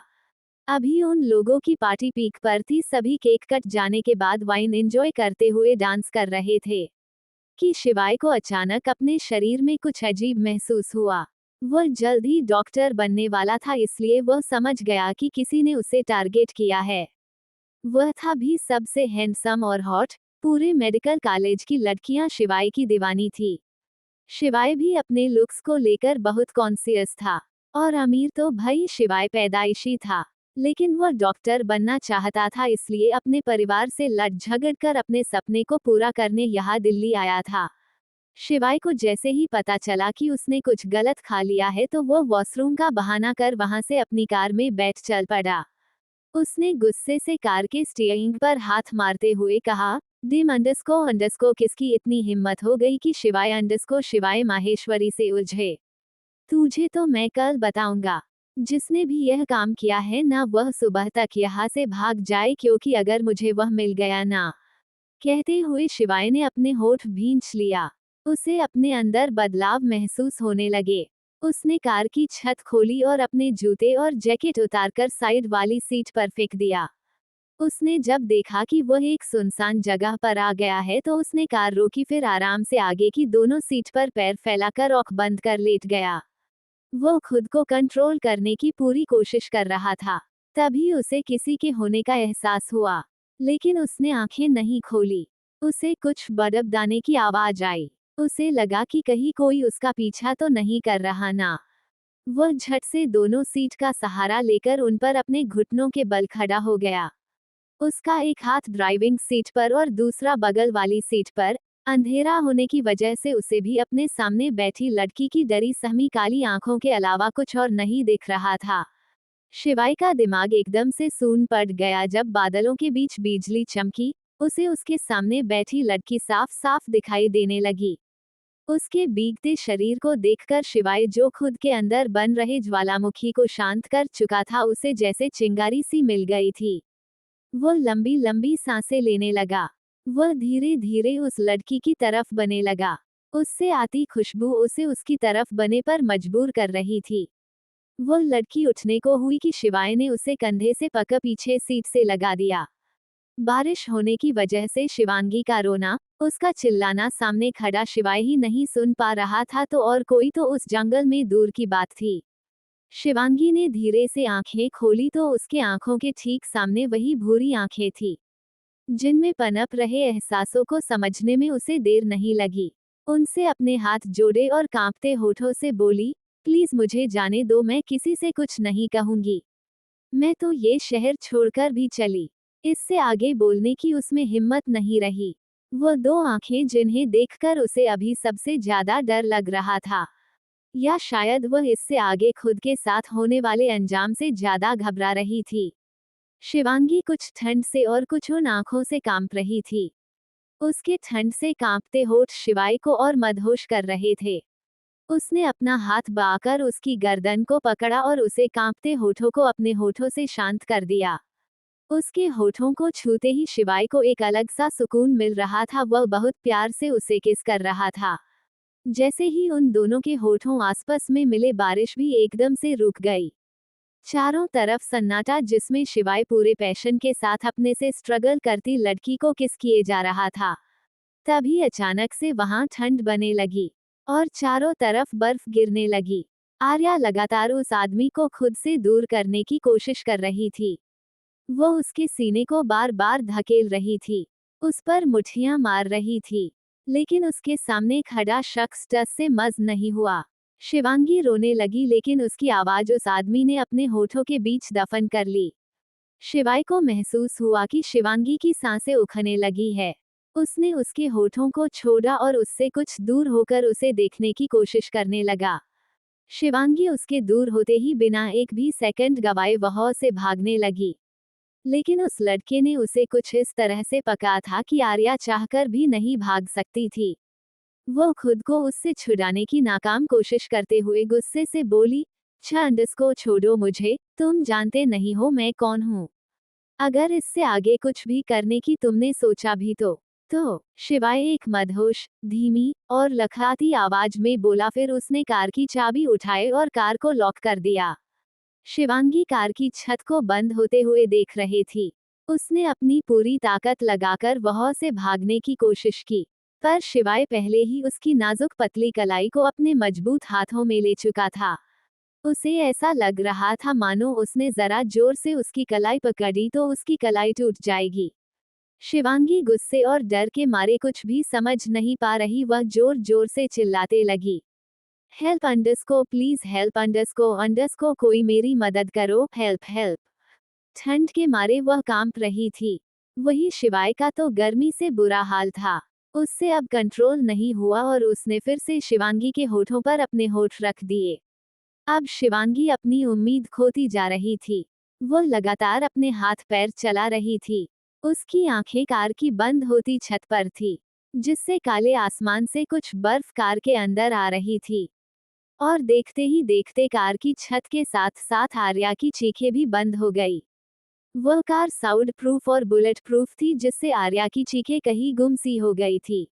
अभी उन लोगों की पार्टी पीक पर थी। सभी केक कट जाने के बाद वाइन एंजॉय करते हुए डांस कर रहे थे कि शिवाय को अचानक अपने शरीर में कुछ अजीब महसूस हुआ। वह जल्द ही डॉक्टर बनने वाला था, इसलिए वह समझ गया कि किसी ने उसे टारगेट किया है। वह था भी सबसे हैंडसम और हॉट। पूरे मेडिकल कॉलेज की लड़कियां शिवाय की दीवानी थी। शिवाय भी अपने लुक्स को लेकर बहुत कॉन्शियस था। और अमीर तो भाई शिवाय पैदाइशी था। लेकिन वह डॉक्टर बनना चाहता था, इसलिए अपने परिवार से लड़ झगड़ कर अपने सपने को पूरा करने यहाँ दिल्ली आया था। शिवाय को जैसे ही पता चला कि उसने कुछ गलत खा लिया है तो वो वॉशरूम का बहाना कर वहां से अपनी कार में बैठ चल पड़ा। उसने गुस्से से कार के स्टीयरिंग पर हाथ मारते हुए कहा, डिम अंडरस्को किसकी इतनी हिम्मत हो गई कि शिवाय अंडरस्को शिवाय माहेश्वरी से उलझे। तुझे तो मैं कल बताऊंगा। जिसने भी यह काम किया है ना, वह सुबह तक यहाँ से भाग जाए, क्योंकि अगर मुझे वह मिल गया ना। कहते हुए शिवाय ने अपने होठ भींच लिया। उसे अपने अंदर बदलाव महसूस होने लगे। उसने कार की छत खोली और अपने जूते और जैकेट उतारकर साइड वाली सीट पर फेंक दिया। उसने जब देखा कि वह एक सुनसान जगह पर आ गया है तो उसने कार रोकी, फिर आराम से आगे की दोनों सीट पर पैर फैलाकर आंख बंद कर लेट गया। वो खुद को कंट्रोल करने की पूरी कोशिश कर रहा था। तभी उसे किसी के होने का एहसास हुआ। लेकिन उसने आंखें नहीं खोली। उसे कुछ बड़बड़ाने की आवाज आई। उसे लगा कि कहीं कोई उसका पीछा तो नहीं कर रहा ना। वह झट से दोनों सीट का सहारा लेकर उन पर अपने घुटनों के बल खड़ा हो गया। उसका एक हाथ ड्राइविंग सीट पर और दूसरा बगल वाली सीट पर। अंधेरा होने की वजह से उसे भी अपने सामने बैठी लड़की की डरी सहमी काली आंखों के अलावा कुछ और नहीं दिख रहा था। शिवाय का दिमाग एकदम से सून पड़ गया जब बादलों के बीच बिजली चमकी। उसे उसके सामने बैठी लड़की साफ साफ दिखाई देने लगी। उसके भीगते शरीर को देखकर शिवाय, जो खुद के अंदर बन रहे ज्वालामुखी को शांत कर चुका था, उसे जैसे चिंगारी सी मिल गई थी। वह लंबी लंबी सांसें लेने लगा। वह धीरे धीरे उस लड़की की तरफ बने लगा। उससे आती खुशबू उसे उसकी तरफ बने पर मजबूर कर रही थी। वह लड़की उठने को हुई कि शिवाय ने उसे कंधे से पकड़ पीछे सीट से लगा दिया। बारिश होने की वजह से शिवांगी का रोना, उसका चिल्लाना सामने खड़ा शिवाय ही नहीं सुन पा रहा था तो और कोई तो उस जंगल में दूर की बात थी। शिवांगी ने धीरे से आंखें खोली तो उसके आंखों के ठीक सामने वही भूरी आंखें थी, जिनमें पनप रहे एहसासों को समझने में उसे देर नहीं लगी। उनसे अपने हाथ जोड़े और कांपते होठों से बोली, प्लीज मुझे जाने दो, मैं किसी से कुछ नहीं कहूंगी। मैं तो ये शहर छोड़कर भी चली। इससे आगे बोलने की उसमें हिम्मत नहीं रही। वो दो आंखें जिन्हें देखकर उसे अभी सबसे ज्यादा डर लग रहा था, या शायद वह इससे आगे खुद के साथ होने वाले अंजाम से ज्यादा घबरा रही थी। शिवांगी कुछ ठंड से और कुछ उन आंखों से कांप रही थी। उसके ठंड से कांपते होठ शिवाय को और मदहोश कर रहे थे। उसने अपना हाथ बाकर उसकी गर्दन को पकड़ा और उसे कांपते होठों को अपने होठों से शांत कर दिया। उसके होठों को छूते ही शिवाय को एक अलग सा सुकून मिल रहा था। वह बहुत प्यार से उसे किस कर रहा था। जैसे ही उन दोनों के होठों आसपास में मिले, बारिश भी एकदम से रुक गई। चारों तरफ सन्नाटा, जिसमें शिवाय पूरे पैशन के साथ अपने से स्ट्रगल करती लड़की को किस किए जा रहा था। तभी अचानक से वहां ठंड बने लगी और चारों तरफ बर्फ गिरने लगी। आर्या लगातार उस आदमी को खुद से दूर करने की कोशिश कर रही थी। वो उसके सीने को बार बार धकेल रही थी, उस पर मुट्ठियां मार रही थी, लेकिन उसके सामने खड़ा शख्स टस से मज नहीं हुआ। शिवांगी रोने लगी, लेकिन उसकी आवाज उस आदमी ने अपने होठों के बीच दफन कर ली। शिवाय को महसूस हुआ कि शिवांगी की सांसें उखड़ने लगी है। उसने उसके होठों को छोड़ा और उससे कुछ दूर होकर उसे देखने की कोशिश करने लगा। शिवांगी उसके दूर होते ही बिना एक भी सेकंड गवाए वहां से भागने लगी। लेकिन उस लड़के ने उसे कुछ इस तरह से पका था कि आर्या चाहकर भी नहीं भाग सकती थी। वो खुद को उससे छुड़ाने की नाकाम कोशिश करते हुए गुस्से से बोली, छंदस को छोड़ो मुझे, तुम जानते नहीं हो मैं कौन हूँ। अगर इससे आगे कुछ भी करने की तुमने सोचा भी तो शिवाय एक मदहोश, धीमी और लखराती आवाज में बोला। फिर उसने कार की चाबी उठाई और कार को लॉक कर दिया। शिवांगी कार की छत को बंद होते हुए देख रही थी। उसने अपनी पूरी ताकत लगाकर वहां से भागने की कोशिश की, पर शिवाय पहले ही उसकी नाजुक पतली कलाई को अपने मजबूत हाथों में ले चुका था। उसे ऐसा लग रहा था मानो उसने जरा जोर से उसकी कलाई पकड़ी तो उसकी कलाई टूट जाएगी। शिवांगी गुस्से और डर के मारे कुछ भी समझ नहीं पा रही, वह जोर जोर से चिल्लाते लगी, हेल्प अंडरस्को प्लीज, हेल्प अंडरस्को कोई मेरी मदद करो, हेल्प हेल्प। ठंड के मारे वह कांप रही थी। वही शिवाय का तो गर्मी से बुरा हाल था। उससे अब कंट्रोल नहीं हुआ और उसने फिर से शिवांगी के होठों पर अपने होठ रख दिए। अब शिवांगी अपनी उम्मीद खोती जा रही थी। वह लगातार अपने हाथ पैर चला रही थी। उसकी आंखें कार की बंद होती छत पर थी, जिससे काले आसमान से कुछ बर्फ कार के अंदर आ रही थी। और देखते ही देखते कार की छत के साथ साथ आर्या की चीखें भी बंद हो गई। वह कार साउंड प्रूफ और बुलेट प्रूफ थी, जिससे आर्या की चीखें कहीं गुम सी हो गई थी।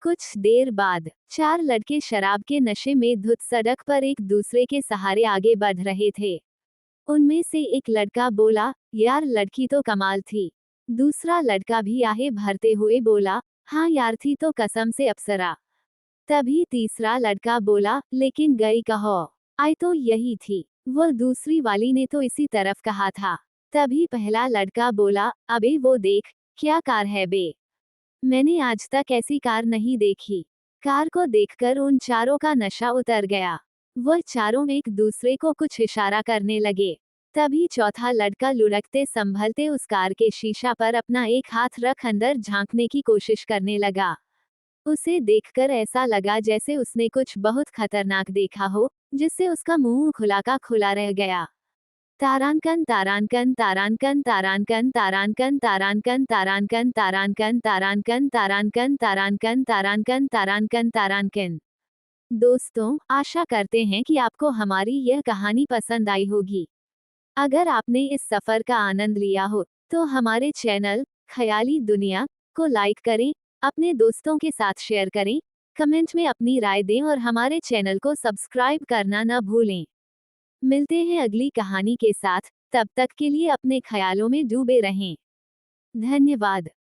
कुछ देर बाद 4 लड़के शराब के नशे में धुत सड़क पर एक दूसरे के सहारे आगे बढ़ रहे थे। उनमें से एक लड़का बोला, यार लड़की तो कमाल थी। दूसरा लड़का भी आहे भरते हुए बोला, हाँ यार थी तो कसम से अप्सरा। तभी तीसरा लड़का बोला, लेकिन गई कहो, आई तो यही थी। वह दूसरी वाली ने तो इसी तरफ कहा था। तभी पहला लड़का बोला, अबे वो देख, क्या कार है बे। मैंने आज तक ऐसी कार नहीं देखी। कार को देखकर उन चारों का नशा उतर गया। वह चारों एक दूसरे को कुछ इशारा करने लगे। तभी चौथा लड़का लुढ़कते संभलते उस कार के शीशा पर अपना एक हाथ रख अंदर झांकने की कोशिश करने लगा। उसे देखकर ऐसा लगा जैसे उसने कुछ बहुत खतरनाक देखा हो, जिससे उसका मुंह खुला का खुला रह गया। तारांकन तारांकन तारांकन तारांकन तारांकन तारांकन तारांकन तारांकन तारांकन तारांकन तारांकन तारांकन तारांकन तारांकन। दोस्तों, आशा करते हैं कि आपको हमारी यह कहानी पसंद आई होगी। अगर आपने इस सफर का आनंद लिया हो, तो हमारे चैनल ख्याली दुनिया को लाइक करें, अपने दोस्तों के साथ शेयर करें, कमेंट में अपनी राय दें और हमारे चैनल को सब्सक्राइब करना न भूलें। मिलते हैं अगली कहानी के साथ, तब तक के लिए अपने ख्यालों में डूबे रहें। धन्यवाद।